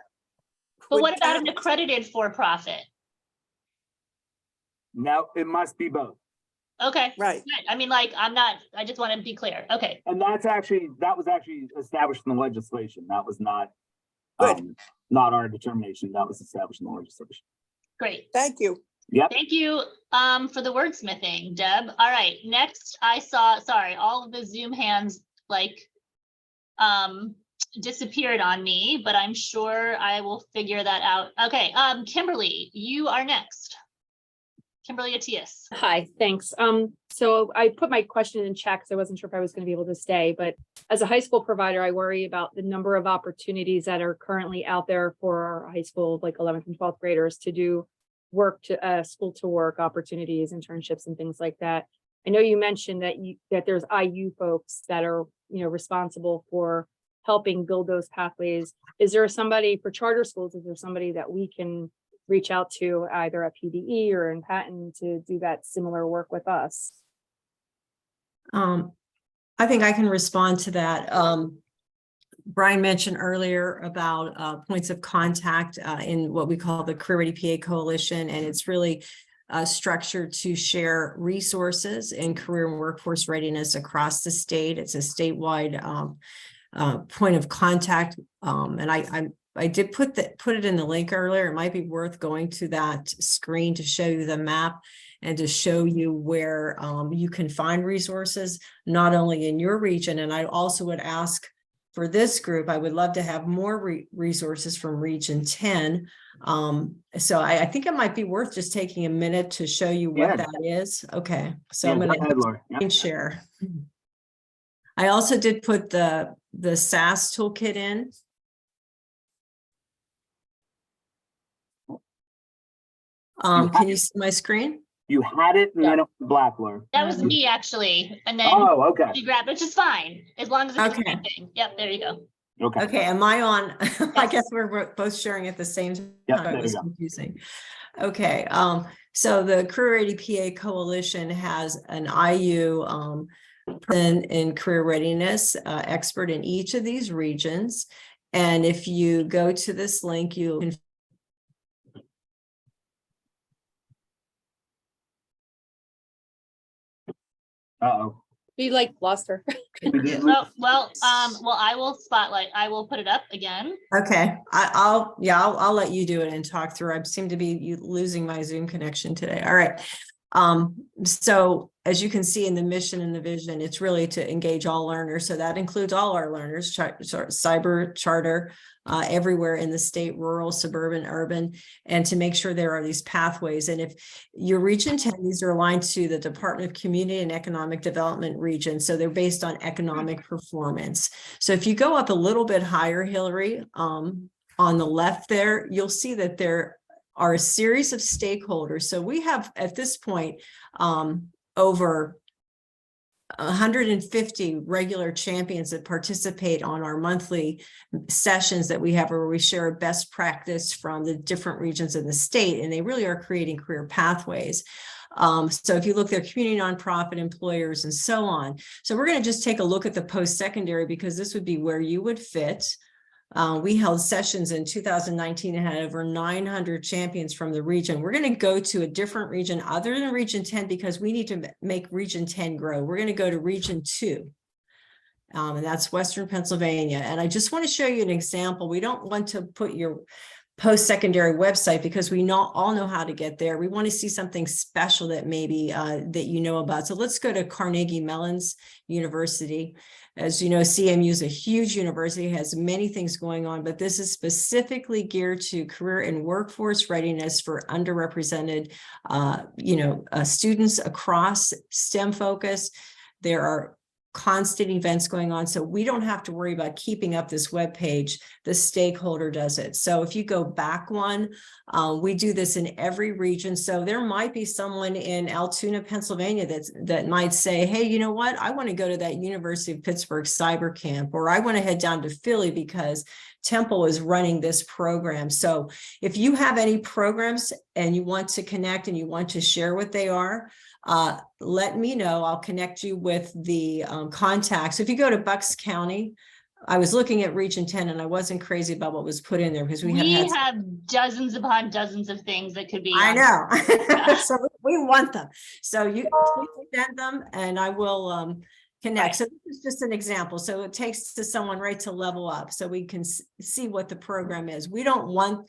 But would what about an count. accredited for-profit? No, it must be both. Okay. Right. Good. I mean, like, I just want to be clear. Okay, And that was actually established in the legislation. That was not, Good. not our determination. That was established in the legislation. great. Thank you. Yep. Thank you for the wordsmithing, Deb. All right, next I saw, sorry, all of the Zoom hands like disappeared on me, but I'm sure I will figure that out. Okay, Kimberly, you are next. Kimberly Atias. Hi, thanks. So I put my question in chat because I wasn't sure if I was going to be able to stay, but as a high school provider, I worry about the number of opportunities that are currently out there for our high school, like 11th and 12th graders to do work to school to work opportunities, internships and things like that. I know you mentioned that there's IU folks that are, responsible for helping build those pathways. Is there somebody for charter schools? Is there somebody that we can reach out to either at PDE or in PHENND to do that similar work with us? I think I can respond to that. Brian mentioned earlier about points of contact in what we call the Career Ready PA Coalition, and it's really structured to share resources in career and workforce readiness across the state. It's a statewide point of contact, and I did put it in the link earlier. It might be worth going to that screen to show you the map and to show you where you can find resources, not only in your region. And I also would ask for this group, I would love to have more resources from Region 10. So I think it might be worth just taking a minute to show you what that is. Okay, so I'm going to share. I also did put the SAS toolkit in. Can you see my screen? You had it and then it was black, Laura. That was me actually, and then Oh, okay. you grab, which is fine, as long as it's the Okay. same thing. Yep, there you go. Okay. Okay, am I on? I guess we're both sharing at the same time. Yep, there It you was go. confusing. Okay, so the Career Ready PA Coalition has an IU in career readiness expert in each of these regions. And if you go to this link, you can Uh-oh. We like lost her. Well, I will spotlight. I will put it up again. Okay, I'll let you do it and talk through. I seem to be losing my Zoom connection today. All right. So as you can see in the mission and the vision, it's really to engage all learners. So that includes all our learners, cyber, charter, everywhere in the state, rural, suburban, urban, and to make sure there are these pathways. And if your region 10, these are aligned to the Department of Community and Economic Development region. So they're based on economic performance. So if you go up a little bit higher, Hillary, on the left there, you'll see that there are a series of stakeholders. So we have at this point over 150 regular champions that participate on our monthly sessions that we have, where we share best practice from the different regions in the state, and they really are creating career pathways. So if you look there, community, nonprofit, employers, and so on. So we're going to just take a look at the post-secondary, because this would be where you would fit. We held sessions in 2019 and had over 900 champions from the region. We're going to go to a different region other than region 10, because we need to make region 10 grow. We're going to go to region 2. And that's Western Pennsylvania. And I just want to show you an example. We don't want to put your post-secondary website, because we all know how to get there. We want to see something special that maybe that you know about. So let's go to Carnegie Mellon's University. As you know, CMU is a huge university, has many things going on, but this is specifically geared to career and workforce readiness for underrepresented, students across STEM focus. There are constant events going on, so we don't have to worry about keeping up this web page. The stakeholder does it. So if you go back one, we do this in every region. So there might be someone in Altoona, Pennsylvania that might say, hey, you know what, I want to go to that University of Pittsburgh cyber camp, or I want to head down to Philly because Temple is running this program. So if you have any programs and you want to connect and you want to share what they are, let me know. I'll connect you with the contacts. If you go to Bucks County, I was looking at region 10 and I wasn't crazy about what was put in there, because we have dozens upon dozens of things that could be. I know. So we want them. So you please send them and I will connect. Right. So this is just an example. So it takes to someone right to level up so we can see what the program is. We don't want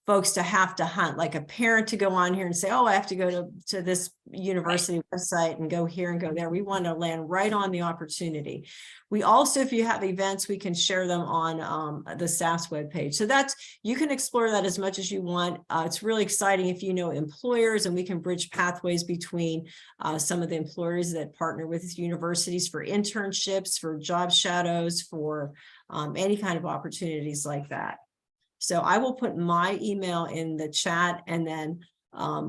folks to have to hunt, like a parent to go on here and say, oh, I have to go to this university website and go here and go there. We want to land right on the opportunity. We also, if you have events, we can share them on the SAS webpage. So you can explore that as much as you want. It's really exciting if you know employers, and we can bridge pathways between some of the employers that partner with universities for internships, for job shadows, for any kind of opportunities like that. So I will put my email in the chat and then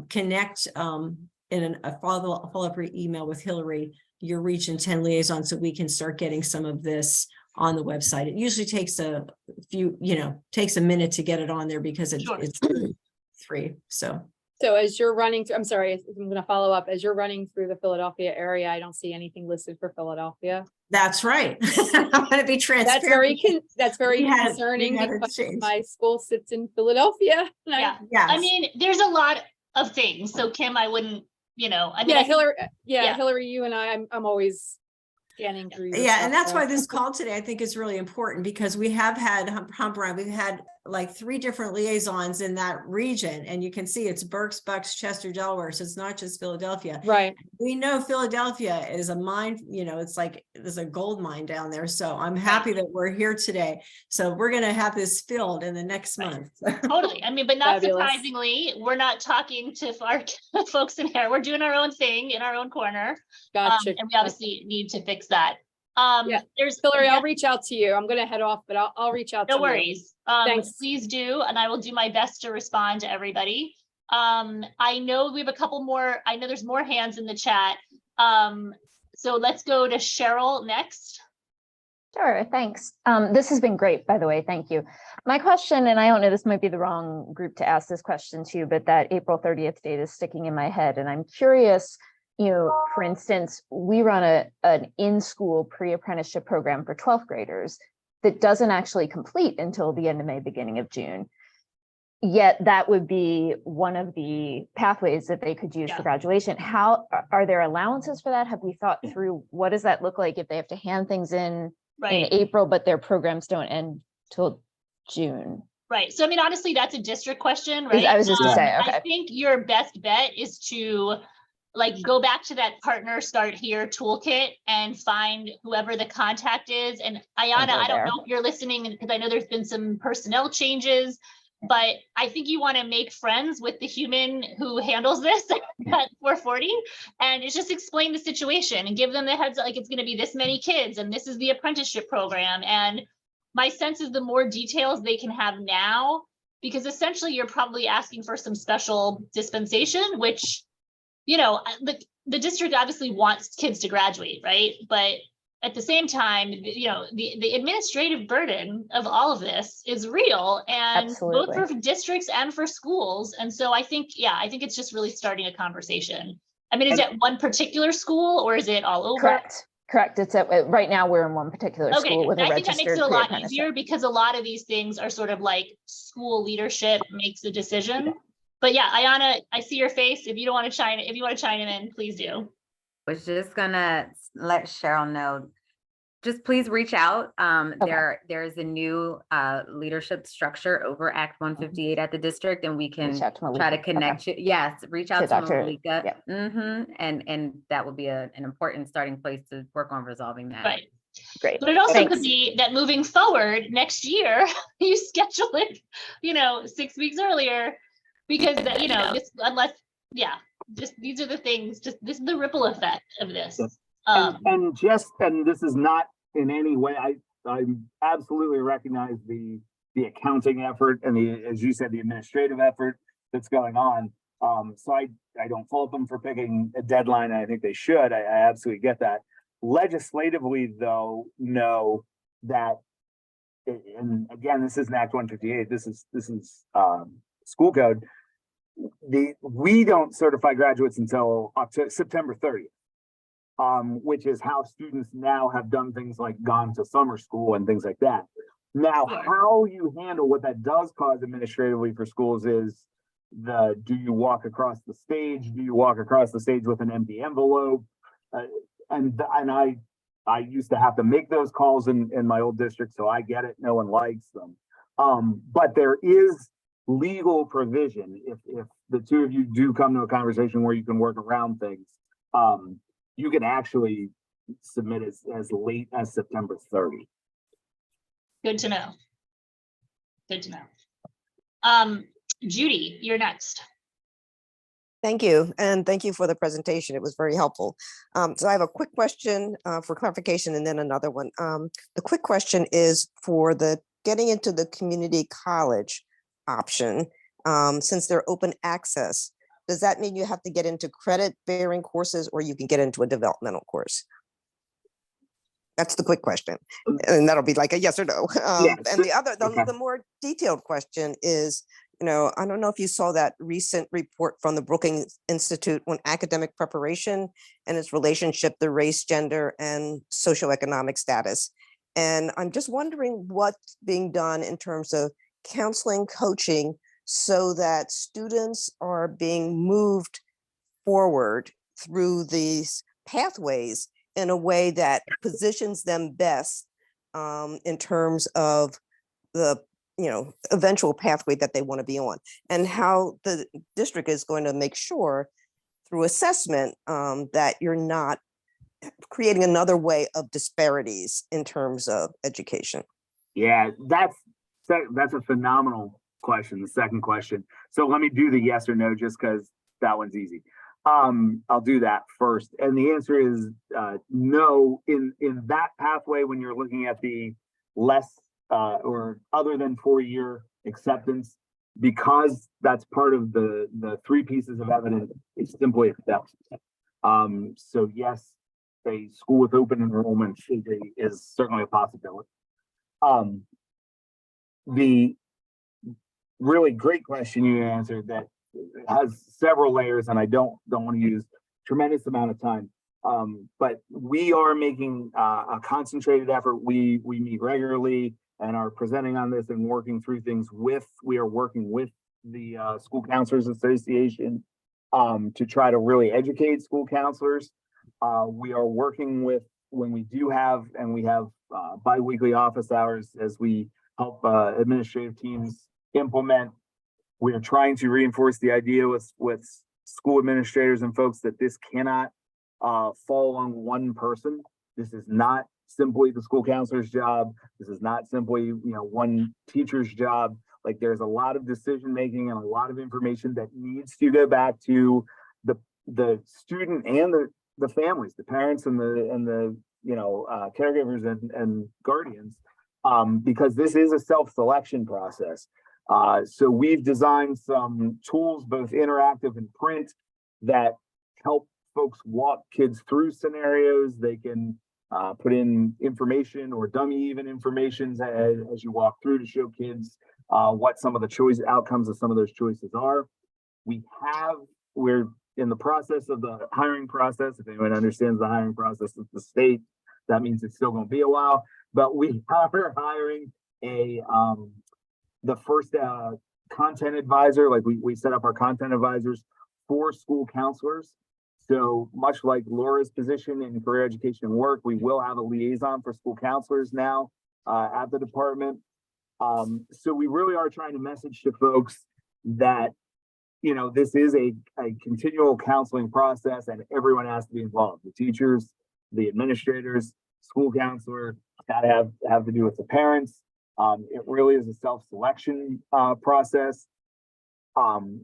connect in a follow-up email with Hillary, your region 10 liaison, so we can start getting some of this on the website. It usually takes a minute to get it on there, because it's free. So as you're running through, I'm sorry, I'm going to follow up. As you're running through the Philadelphia area, I don't see anything listed for Philadelphia. That's right. I'm going to be transparent. That's very concerning, because my school sits in Philadelphia. Yeah. I mean, there's a lot of things. So Kim, I wouldn't, Hillary, you and I'm always scanning through. Yeah, and that's why this call today I think is really important, because we have had we've had like 3 different liaisons in that region, and you can see it's Berks, Bucks, Chester, Delaware. So it's not just Philadelphia. Right. We know Philadelphia is a mine, it's like there's a gold mine down there. So I'm happy that we're here today. So we're going to have this filled in the next month. Totally. I mean, but not surprisingly, we're not talking to our folks in here. We're doing our own thing in our own corner. Gotcha. And we obviously need to fix that. There's Hillary, I'll reach out to you. I'm going to head off, but I'll reach out to you. No worries. Thanks. Please do. And I will do my best to respond to everybody. I know we have a couple more. I know there's more hands in the chat. So let's go to Cheryl next. Sure, thanks. This has been great, by the way, thank you. My question, and I don't know, this might be the wrong group to ask this question to, but that April 30th date is sticking in my head. And I'm curious, for instance, we run an in-school pre-apprenticeship program for 12th graders that doesn't actually complete until the end of May, beginning of June. Yet that would be one of the pathways that they could use for Yeah. graduation. How are there allowances for that? Have we thought through what does that look like if they have to hand things in Right. April, but their programs don't end till June? Right. So I mean, honestly, that's a district question, right? I was just to say, I okay, think your best bet is to like go back to that partner start here toolkit and find whoever the contact is. And Ayana, go I don't there. know if you're listening because I know there's been some personnel changes, but I think you want to make friends with the human who handles this at 440 and it's just explain the situation and give them the heads up, like it's going to be this many kids and this is the apprenticeship program. And my sense is the more details they can have now, because essentially you're probably asking for some special dispensation, which, you know, the district obviously wants kids to graduate, right? But at the same time, you know, the administrative burden of all of this is real, and both Absolutely. for districts and for schools. And so I think, yeah, I think it's just really starting a conversation. I mean, is it one particular school or is it all over? Correct. It's right now we're in one particular Okay, school with a I think that makes registered it a lot pre-apprenticeship. easier because a lot of these things are sort of like school leadership makes a decision. But yeah, Ayana, I see your face. If you want to chime in, please do. Was just gonna let Cheryl know, just please reach out. There's a new leadership structure over Act 158 at the district, and we can Reach out to try to Malika. connect you. Yes, reach out to Dr. Malika. yeah. And that would be an important starting place to work on resolving that. Right. Great. But it also Thanks. could be that moving forward next year, you schedule it, you know, 6 weeks earlier, because you know, this, unless, yeah, just these are the things, just this is the ripple effect of this. And this is not in any way, I absolutely recognize the accounting effort and the, as you said, the administrative effort that's going on. So I don't fault them for picking a deadline. I think they should. I absolutely get that. Legislatively, though, know that, and again, this isn't Act 158. This is school code. We don't certify graduates until September 30th, which is how students now have done things like gone to summer school and things like that. Now, how you handle what that does cause administratively for schools is do you walk across the stage? Do you walk across the stage with an empty envelope? And I used to have to make those calls in my old district, so I get it. No one likes them. But there is legal provision if the two of you do come to a conversation where you can work around things. You can actually submit as late as September 30. Good to know. Good to know. Judy, you're next. Thank you, and thank you for the presentation. It was very helpful. So I have a quick question for clarification and then another one. The quick question is for the getting into the community college option, since they're open access, does that mean you have to get into credit-bearing courses or you can get into a developmental course? That's the quick question. And that'll be like a yes or no. And the more detailed question is, you know, I don't know if you saw that recent report from the Brookings Institute on academic preparation and its relationship to race, gender, and socioeconomic status. And I'm just wondering what's being done in terms of counseling, coaching, so that students are being moved forward through these pathways in a way that positions them best in terms of the eventual pathway that they want to be on, and how the district is going to make sure through assessment that you're not creating another way of disparities in terms of education. Yeah, that's a phenomenal question, the second question. So let me do the yes or no, just because that one's easy. I'll do that first. And the answer is no. In that pathway, when you're looking at the less or other than 4-year acceptance, because that's part of the 3 pieces of evidence, it's simply acceptance. So yes, a school with open enrollment is certainly a possibility. The really great question you answered that has several layers, and I don't want to use tremendous amount of time. But we are making a concentrated effort. We meet regularly and are presenting on this and working through things we are working with the School Counselors Association to try to really educate school counselors. We are working with, when we do have, and we have bi-weekly office hours as we help administrative teams implement. We are trying to reinforce the idea with school administrators and folks that this cannot fall on one person. This is not simply the school counselor's job. This is not simply, one teacher's job. Like, there's a lot of decision making and a lot of information that needs to go back to the student and the families, the parents and the caregivers and guardians, because this is a self-selection process. So we've designed some tools, both interactive and print, that help folks walk kids through scenarios. They can put in information or dummy even information as you walk through to show kids what some of the outcomes of some of those choices are. We're in the process of the hiring process. If anyone understands the hiring process of the state, that means it's still going to be a while, but we are hiring the first content advisor. Like, we set up our content advisors for school counselors. So much like Laura's position in career education and work, we will have a liaison for school counselors now at the department. So we really are trying to message to folks that, this is a continual counseling process and everyone has to be involved. The teachers, the administrators, school counselor, got to have to do with the parents. It really is a self-selection process.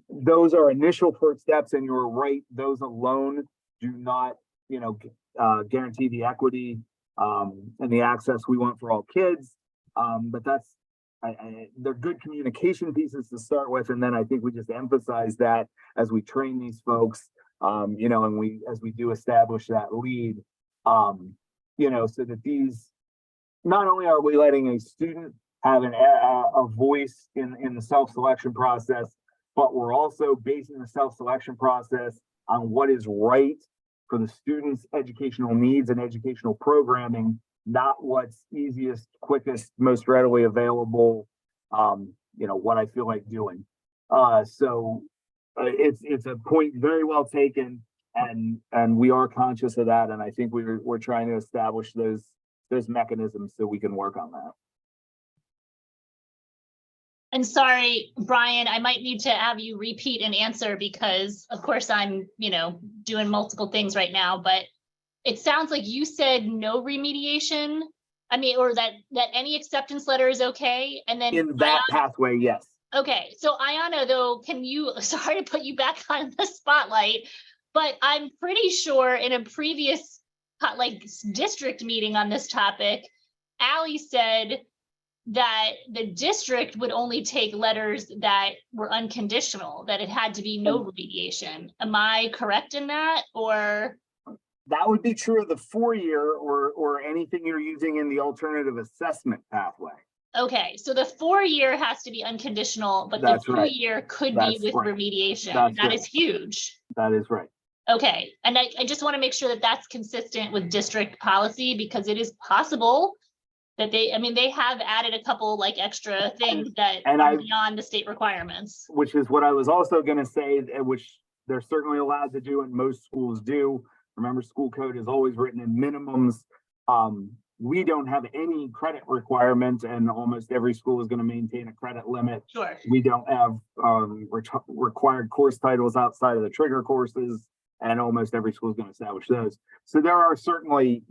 Those are initial first steps, and you're right, those alone do not, guarantee the equity and the access we want for all kids. But they're good communication pieces to start with, and then I think we just emphasize that as we train these folks, and as we do establish that lead, so that these, not only are we letting a student have a voice in the self-selection process, but we're also basing the self-selection process on what is right for the students' educational needs and educational programming, not what's easiest, quickest, most readily available, what I feel like doing. So it's a point very well taken, and we are conscious of that, and I think we're trying to establish those mechanisms so we can work on that. And sorry, Brian, I might need to have you repeat an answer because of course I'm, doing multiple things right now, but it sounds like you said no remediation. I mean, or that any acceptance letter is okay. And then In that pathway, yes. Okay, so Ayana, though, sorry to put you back on the spotlight, but I'm pretty sure in a previous district meeting on this topic, Allie said that the district would only take letters that were unconditional, that it had to be no remediation. Am I correct in that, or? That would be true of the 4-year or anything you're using in the alternative assessment pathway. Okay, so the 4-year has to be unconditional, but the 2-year could be with remediation. That is huge. That is right. Okay, and I just want to make sure that that's consistent with district policy, because it is possible that they have added a couple extra things that are beyond the state requirements. Which is what I was also going to say, which they're certainly allowed to do, and most schools do. Remember, school code is always written in minimums. We don't have any credit requirement, and almost every school is going to maintain a credit limit. Sure. We don't have required course titles outside of the trigger courses, and almost every school is going to establish those. So there are certainly,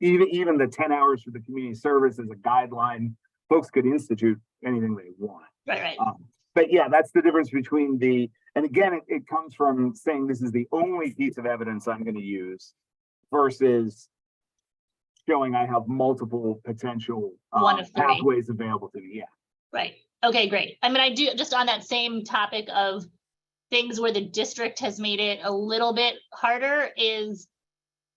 even the 10 hours for the community service is a guideline. Folks could institute anything they want. Right. But yeah, that's the difference between and again, it comes from saying this is the only piece of evidence I'm going to use versus showing I have multiple potential pathways available to me. Yeah. Right. Okay, great. I mean, I do, just on that same topic of things where the district has made it a little bit harder, is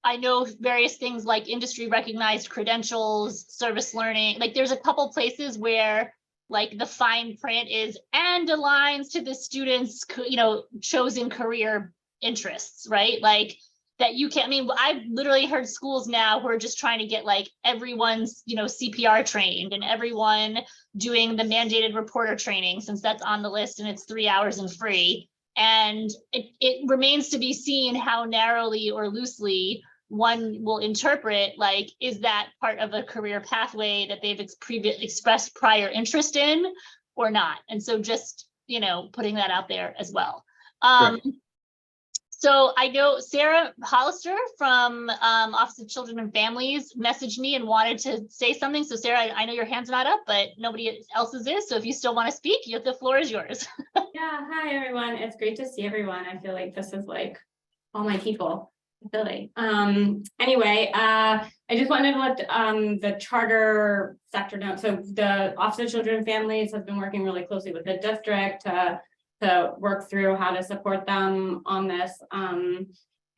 I know various things like industry recognized credentials, service learning, there's a couple places where the fine print is and aligns to the students, chosen career interests, right? that you can, I mean, I've literally heard schools now who are just trying to get like everyone's, CPR trained and everyone doing the mandated reporter training, since that's on the list and it's 3 hours and free. And it remains to be seen how narrowly or loosely one will interpret, like, is that part of a career pathway that they've expressed prior interest in or not? And so just, putting that out there as well. Right. So I know Sarah Hollister from Office of Children and Families messaged me and wanted to say something. So Sarah, I know your hand's not up, but nobody else's is. So if you still want to speak, the floor is yours. Yeah, hi everyone. It's great to see everyone. I feel like this is like all my people. I feel like. Anyway, I just wanted to let the charter sector know. So the Office of Children and Families has been working really closely with the district to work through how to support them on this. And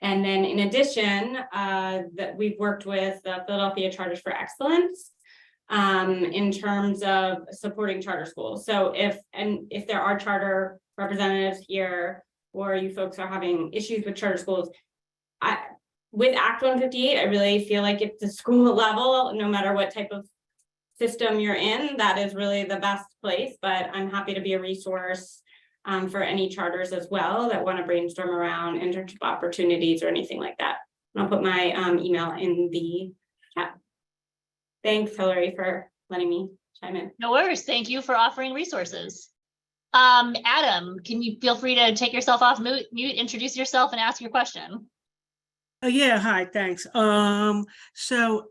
then in addition, that we've worked with the Philadelphia Charters for Excellence in terms of supporting charter schools. So if there are charter representatives here, or you folks are having issues with charter schools, with Act 158, I really feel like it's the school level, no matter what type of system you're in, that is really the best place. But I'm happy to be a resource for any charters as well that want to brainstorm around internship opportunities or anything like that. And I'll put my email in the chat. Thanks, Hillary, for letting me chime in. No worries. Thank you for offering resources. Adam, can you feel free to take yourself off mute, introduce yourself and ask your question? Yeah, hi, thanks. So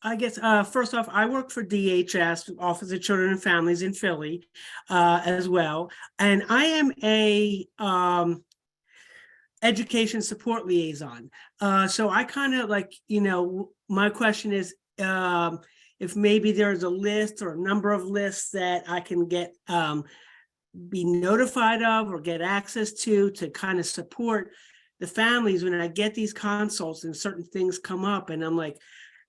I guess first off, I work for DHS, Office of Children and Families in Philly, as well. And I am a education support liaison. So I kind of like, my question is, if maybe there's a list or a number of lists that I can get, be notified of or get access to kind of support the families when I get these consults and certain things come up, and I'm like,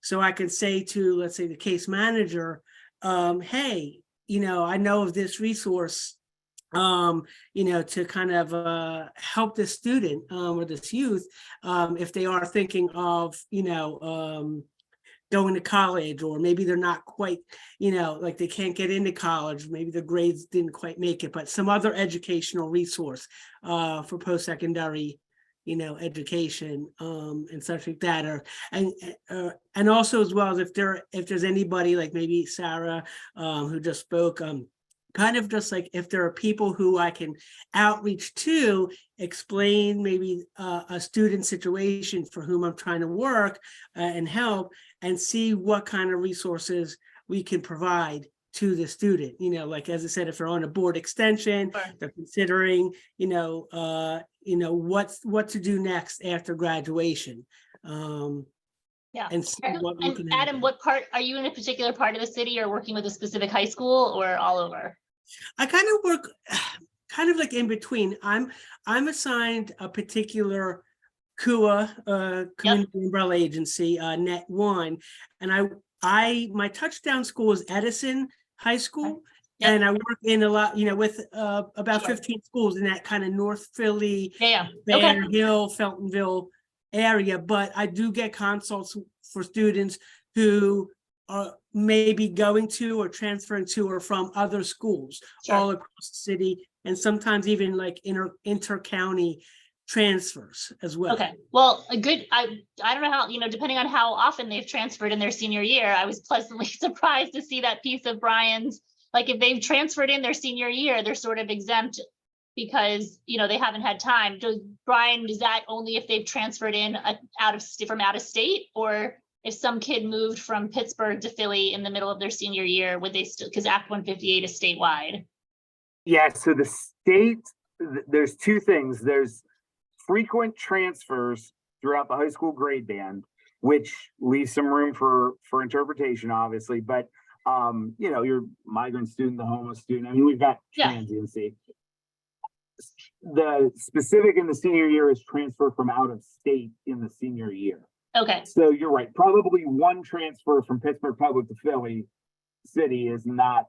so I can say to, let's say, the case manager, hey, I know of this resource, to kind of help this student or this youth if they are thinking of, going to college, or maybe they're not quite, like they can't get into college, maybe the grades didn't quite make it, but some other educational resource for post-secondary education and such like that, or and also as well as if there's anybody like maybe Sarah who just spoke, kind of just like if there are people who I can outreach to, explain maybe a student situation for whom I'm trying to work and help, and see what kind of resources we can provide to the student. Like, as I said, if they're on a board extension, Sure. they're considering, what to do next after graduation. Yeah. And see what we And can Adam, what part, are you in a particular part of the city or working with a specific high school or all over? I kind of work kind of like in between. I'm assigned a particular CUA, Community Umbrella Agency, Net One, and my touchdown school is Edison High School. Yep. And I work in a lot, with about Sure. 15 schools in that kind of North Philly, Yeah. Bear Okay. Hill, Feltonville area. But I do get consults for students who are maybe going to or transferring to or from other schools all across the city, and sometimes even like inter-county transfers as well. Okay, well, I don't know how, depending on how often they've transferred in their senior year, I was pleasantly surprised to see that piece of Brian's, like if they've transferred in their senior year, they're sort of exempt because, they haven't had time. Brian, is that only if they've transferred in from out of state, or if some kid moved from Pittsburgh to Philly in the middle of their senior year, would they still, because Act 158 is statewide? Yeah, so the state, there's two things. There's frequent transfers throughout the high school grade band, which leaves some room for interpretation, obviously. But your migrant student, the homeless student. I mean, we've got transiency. The specific in the senior year is transfer from out of state in the senior year. Okay. So you're right. Probably one transfer from Pittsburgh Public to Philly City is not,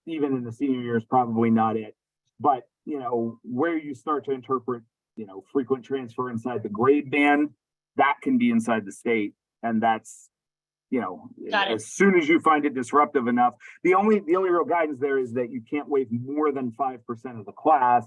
even in the senior year, is probably not it. But where you start to interpret frequent transfer inside the grade band, that can be inside the state. And that's, Got it. as soon as you find it disruptive enough, the only real guidance there is that you can't waive more than 5% of the class.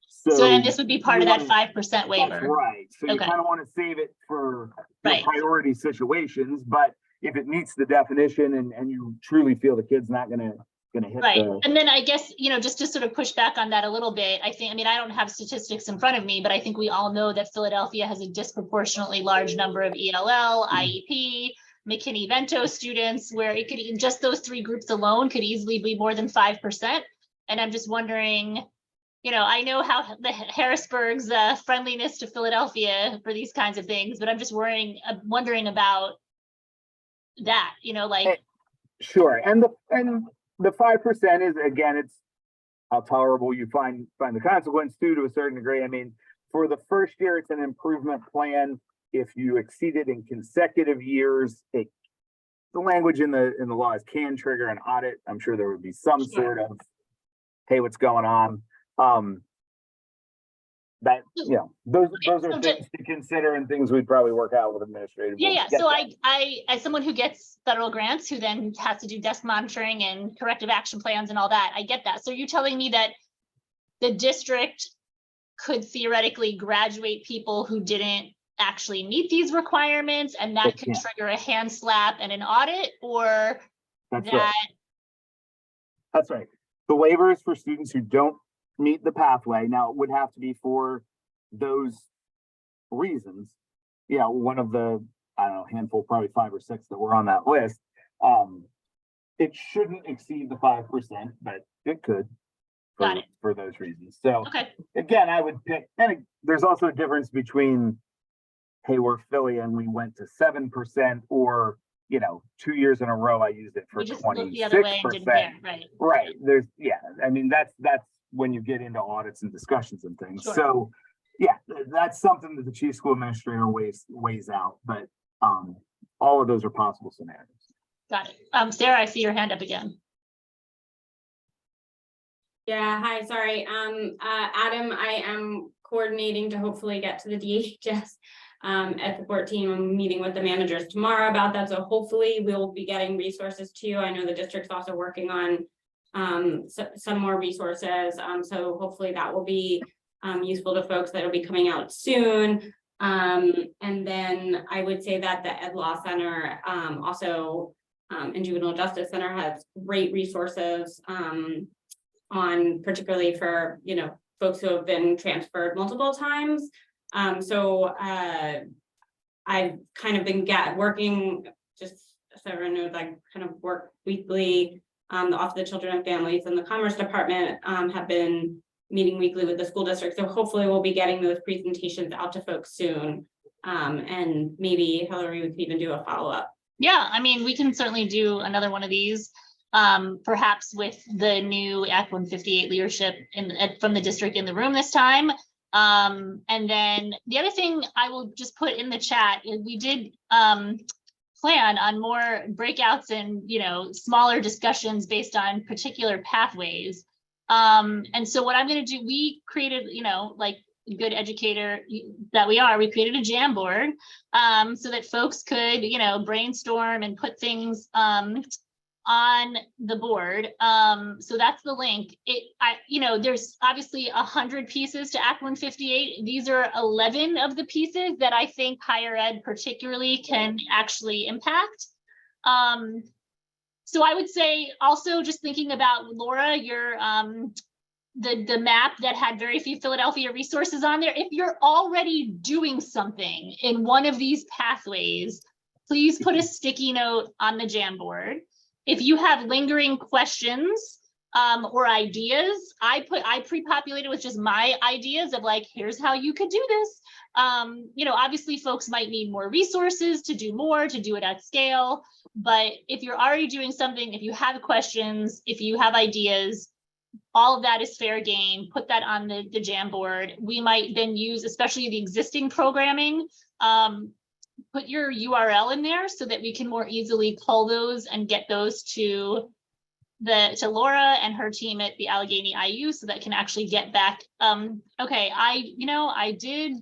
So and this would be part you of that wanna- 5% That's waiver. right. So you Okay. kind of want to save it for Right. priority situations, but if it meets the definition and you truly feel the kid's not gonna hit Right. the, And then I guess, just to sort of push back on that a little bit, I don't have statistics in front of me, but I think we all know that Philadelphia has a disproportionately large number of ELL, IEP, McKinney-Vento students, where it could, just those three groups alone could easily be more than 5%. And I'm just wondering, I know how the Harrisburg's friendliness to Philadelphia for these kinds of things, but I'm just wondering about that, like. sure. And the 5% is, again, it's how tolerable you find the consequence to a certain degree. I mean, for the first year, it's an improvement plan. If you exceed it in consecutive years, the language in the law is can trigger an audit. I'm sure there would be some sort of, hey, what's going on? That, those are things to consider and things we'd probably work out with administrative. Yeah. boards. Get So that. I, as someone who gets federal grants, who then has to do desk monitoring and corrective action plans and all that, I get that. So you're telling me that the district could theoretically graduate people who didn't actually meet these requirements, and that It could can. trigger a hand slap and an audit, or That's that? right. That's right. The waiver is for students who don't meet the pathway. Now, it would have to be for those reasons. One of the, I don't know, handful, probably 5 or 6 that were on that list. It shouldn't exceed the 5%, but it could Got it. for those reasons. So Okay. again, I would pick, and there's also a difference between, hey, we're Philly and we went to 7%, or 2 years in a row I used it for We just looked the other way and didn't 26%. care, right? Right. That's when you get into audits and discussions and things. Sure. So that's something that the chief school administrator weighs out, but all of those are possible scenarios. Got it. Sarah, I see your hand up again. Yeah, hi, sorry. Adam, I am coordinating to hopefully get to the DHS at the 14. I'm meeting with the managers tomorrow about that. So hopefully we'll be getting resources to you. I know the district's also working on some more resources. So hopefully that will be useful to folks that'll be coming out soon. And then I would say that the Ed Law Center also and Juvenile Justice Center has great resources on particularly for, folks who have been transferred multiple times. So I've kind of been working, just so everyone knows, I kind of work weekly. The Office of the Children and Families and the Commerce Department have been meeting weekly with the school district. So hopefully we'll be getting those presentations out to folks soon. And maybe Hillary, we could even do a follow-up. Yeah, we can certainly do another one of these, perhaps with the new Act 158 leadership from the district in the room this time. And then the other thing I will just put in the chat is we did plan on more breakouts and, smaller discussions based on particular pathways. And so what I'm going to do, we created, like good educator that we are, we created a Jamboard so that folks could, brainstorm and put things on the board. So that's the link. There's obviously 100 pieces to Act 158. These are 11 of the pieces that I think higher ed particularly can actually impact. So I would say also just thinking about Laura, your the map that had very few Philadelphia resources on there. If you're already doing something in one of these pathways, please put a sticky note on the Jamboard. If you have lingering questions or ideas, I pre-populated with just my ideas of like, here's how you could do this. Obviously folks might need more resources to do more, to do it at scale. But if you're already doing something, if you have questions, if you have ideas, all of that is fair game. Put that on the Jamboard. We might then use, especially the existing programming, put your URL in there so that we can more easily pull those and get those to to Laura and her team at the Allegheny IU so that can actually get back. Okay, I did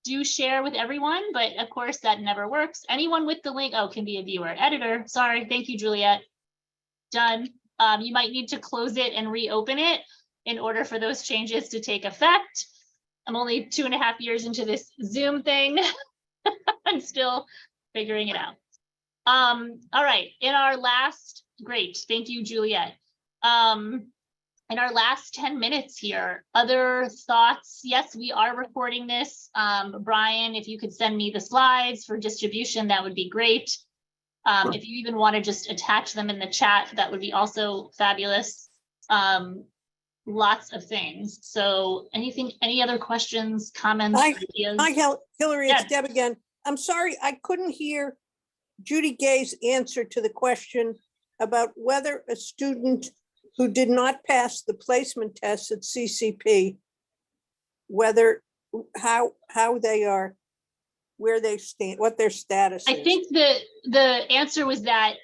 do share with everyone, but of course that never works. Anyone with the link, oh, can be a viewer. Editor, sorry, thank you, Juliet. Done. You might need to close it and reopen it in order for those changes to take effect. I'm only 2.5 years into this Zoom thing. I'm still figuring it out. All right, great, thank you, Juliet. In our last 10 minutes here, other thoughts? Yes, we are recording this. Brian, if you could send me the slides for distribution, that would be great. If you even want to just attach them in the chat, that would be also fabulous. Lots of things. So any other questions, comments, ideas? Hi, Hillary, it's Yes. Deb again. I'm sorry, I couldn't hear Judy Gay's answer to the question about whether a student who did not pass the placement test at CCP, how they are, where they stand, what their status is. I think the answer was that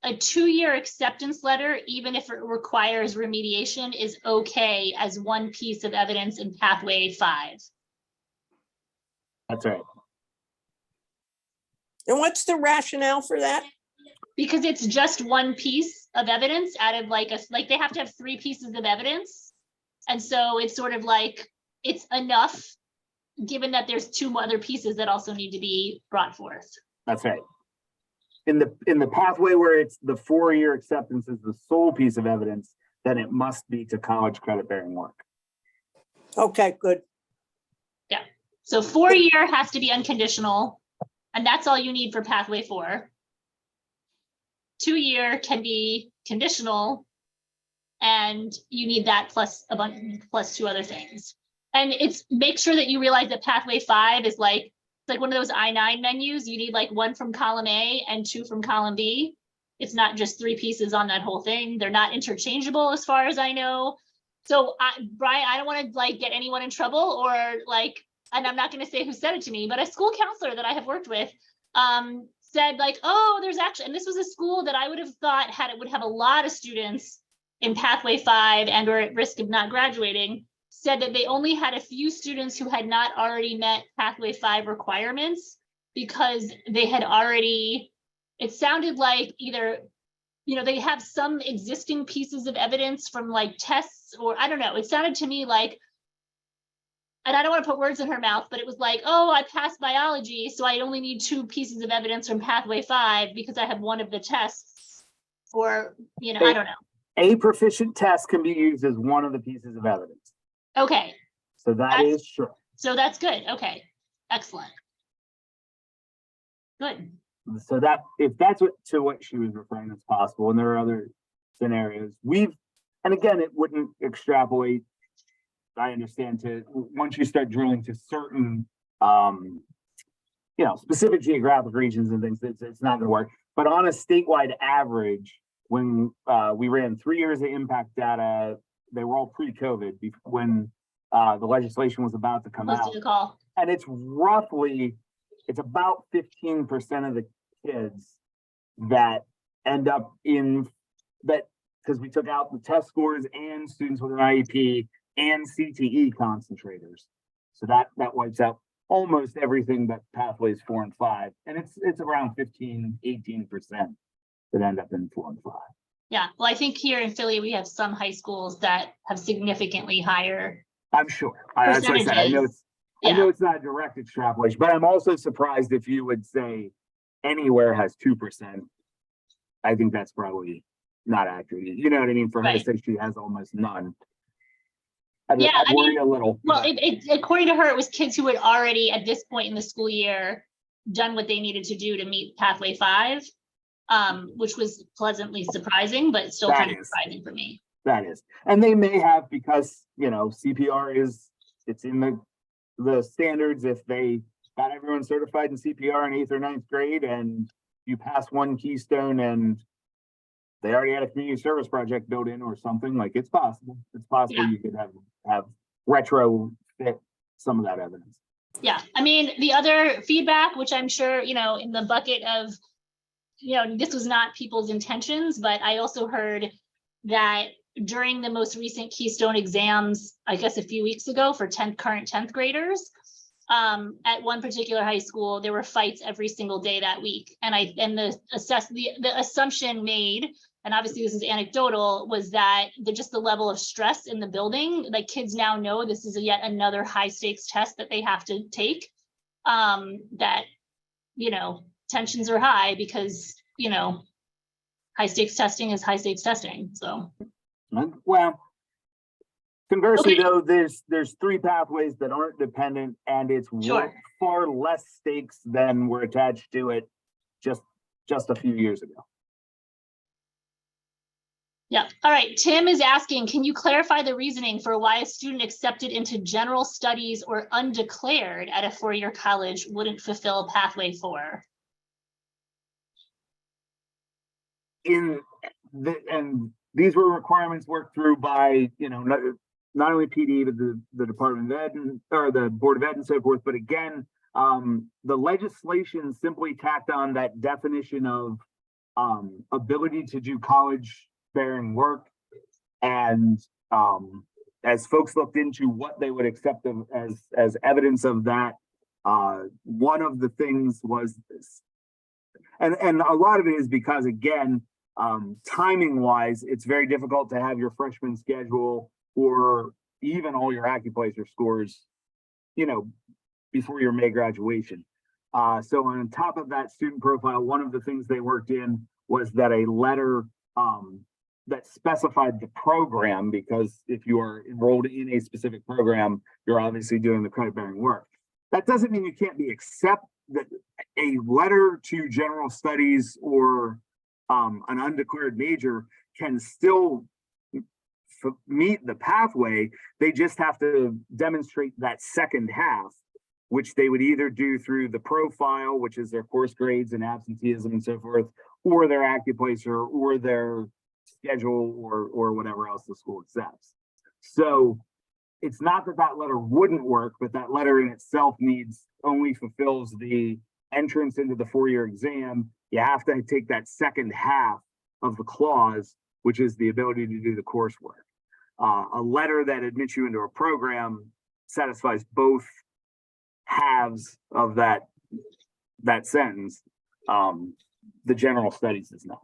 a 2-year acceptance letter, even if it requires remediation, is okay as one piece of evidence in pathway 5. That's right. And what's the rationale for that? Because it's just one piece of evidence out of like they have to have 3 pieces of evidence. And so it's sort of like, it's enough, given that there's 2 other pieces that also need to be brought forth. That's right. In the pathway where it's the 4-year acceptance is the sole piece of evidence, then it must be to college credit bearing work. Okay, good. Yeah. So 4-year has to be unconditional, and that's all you need for pathway 4. 2-year can be conditional, and you need that plus a bunch, plus 2 other things. And it's make sure that you realize that pathway 5 is like, it's like one of those I-9 menus. You need like 1 from column A and 2 from column B. It's not just 3 pieces on that whole thing. They're not interchangeable as far as I know. So Brian, I don't want to like get anyone in trouble or like, and I'm not going to say who said it to me, but a school counselor that I have worked with said like, oh, there's actually, and this was a school that I would have thought would have a lot of students in pathway 5 and or at risk of not graduating, said that they only had a few students who had not already met pathway 5 requirements because they had already, it sounded like either, they have some existing pieces of evidence from like tests or I don't know, it sounded to me like, and I don't want to put words in her mouth, but it was like, oh, I passed biology, so I only need 2 pieces of evidence from pathway 5 because I have one of the tests, or, I don't know. A proficient test can be used as one of the pieces of evidence. Okay. So that is true. So that's good. Okay. Excellent. Good. So that if that's what she was referring to as possible, and there are other scenarios and again, it wouldn't extrapolate, I understand, to once you start drilling to certain specific geographic regions and things, it's not going to work. But on a statewide average, when we ran 3 years of impact data, they were all pre-COVID when the legislation was about to come out. And it's about 15% of the kids that end up in that, because we took out the test scores and students with an IEP and CTE concentrators. So that wipes out almost everything but pathways 4 and 5. And it's around 18% that end up in 4 and 5. Yeah, well, I think here in Philly, we have some high schools that have significantly higher. I'm sure. As I said, I know it's not a direct extrapolation, but I'm also surprised if you would say anywhere has 2%. I think that's probably not accurate. You know what I mean? For her to say she has almost none. I worry a little. Well, according to her, it was kids who had already at this point in the school year done what they needed to do to meet pathway 5. Which was pleasantly surprising, but still kind of surprising for me. That is. And they may have, because, CPR it's in the standards. If they got everyone certified in CPR in 8th or 9th grade and you pass one keystone and they already had a community service project built in or something, like it's possible. It's possible you could have retrofit some of that evidence. Yeah. I mean, the other feedback, which I'm sure, in the bucket of, this was not people's intentions, but I also heard that during the most recent Keystone exams, I guess a few weeks ago for current 10th graders, at one particular high school, there were fights every single day that week. And the assumption made, and obviously this is anecdotal, was that just the level of stress in the building, like kids now know this is yet another high stakes test that they have to take, that, you know, tensions are high because, you know, high stakes testing is high stakes testing, so. Well, conversely, Okay. though, there's 3 pathways that aren't dependent, and it's Sure. far less stakes than were attached to it just a few years ago. Yeah, all right, Tim is asking, can you clarify the reasoning for why a student accepted into general studies or undeclared at a 4-year college wouldn't fulfill a pathway 4? And these were requirements worked through by, you know, not only PDE, but the Department of Ed or the Board of Ed and so forth. But again, the legislation simply tacked on that definition of ability to do college bearing work. And as folks looked into what they would accept as evidence of that, one of the things was this. And a lot of it is because, again, timing wise, it's very difficult to have your freshman schedule or even all your AccuPlacer scores, you know, before your May graduation. So on top of that student profile, one of the things they worked in was that a letter that specified the program, because if you are enrolled in a specific program, you're obviously doing the credit bearing work. That doesn't mean you can't be accepted. That a letter to general studies or an undeclared major can still meet the pathway. They just have to demonstrate that second half, which they would either do through the profile, which is their course grades and absenteeism and so forth, or their AccuPlacer or their schedule or whatever else the school accepts. So it's not that that letter wouldn't work, but that letter in itself only fulfills the entrance into the 4-year exam. You have to take that second half of the clause, which is the ability to do the coursework. A letter that admits you into a program satisfies both halves of that sentence. The general studies does not.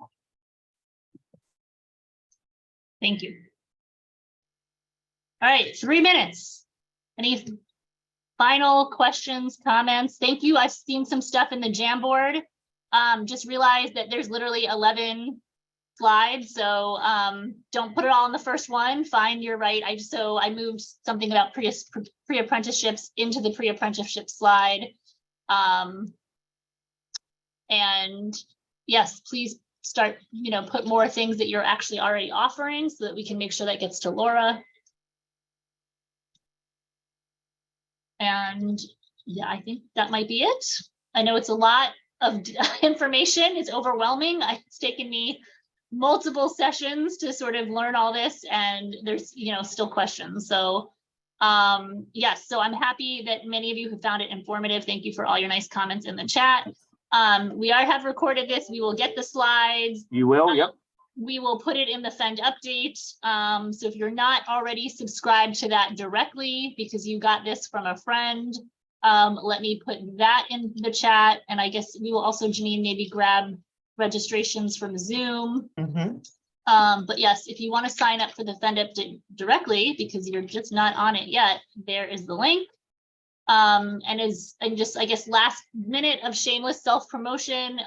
Thank you. All right, 3 minutes. Any final questions, comments? Thank you. I've seen some stuff in the Jamboard. Just realized that there's literally 11 slides, so don't put it all in the first one. Find your right. I moved something about pre-apprenticeships into the pre-apprenticeship slide. And yes, please start, you know, put more things that you're actually already offering so that we can make sure that gets to Laura. And yeah, I think that might be it. I know it's a lot of information. It's overwhelming. It's taken me multiple sessions to sort of learn all this, and there's, you know, still questions. So yes, so I'm happy that many of you have found it informative. Thank you for all your nice comments in the chat. We have recorded this. We will get the slides. You will, yep. We will put it in the PHEND update. So if you're not already subscribed to that directly because you got this from a friend, let me put that in the chat. And I guess we will also, Janine, maybe grab registrations from Zoom. But yes, if you want to sign up for the PHEND update directly because you're just not on it yet, there is the link. And just, I guess, last minute of shameless self-promotion,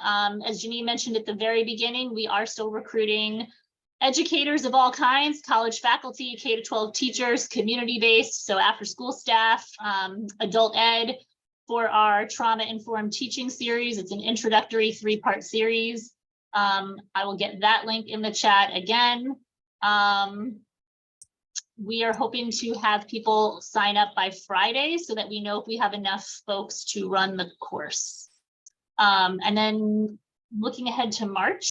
as Janine mentioned at the very beginning, we are still recruiting educators of all kinds, college faculty, K-12 teachers, community-based, so after-school staff, adult ed, for our trauma-informed teaching series. It's an introductory 3-part series. I will get that link in the chat again. We are hoping to have people sign up by Friday so that we know if we have enough folks to run the course. And then looking ahead to March,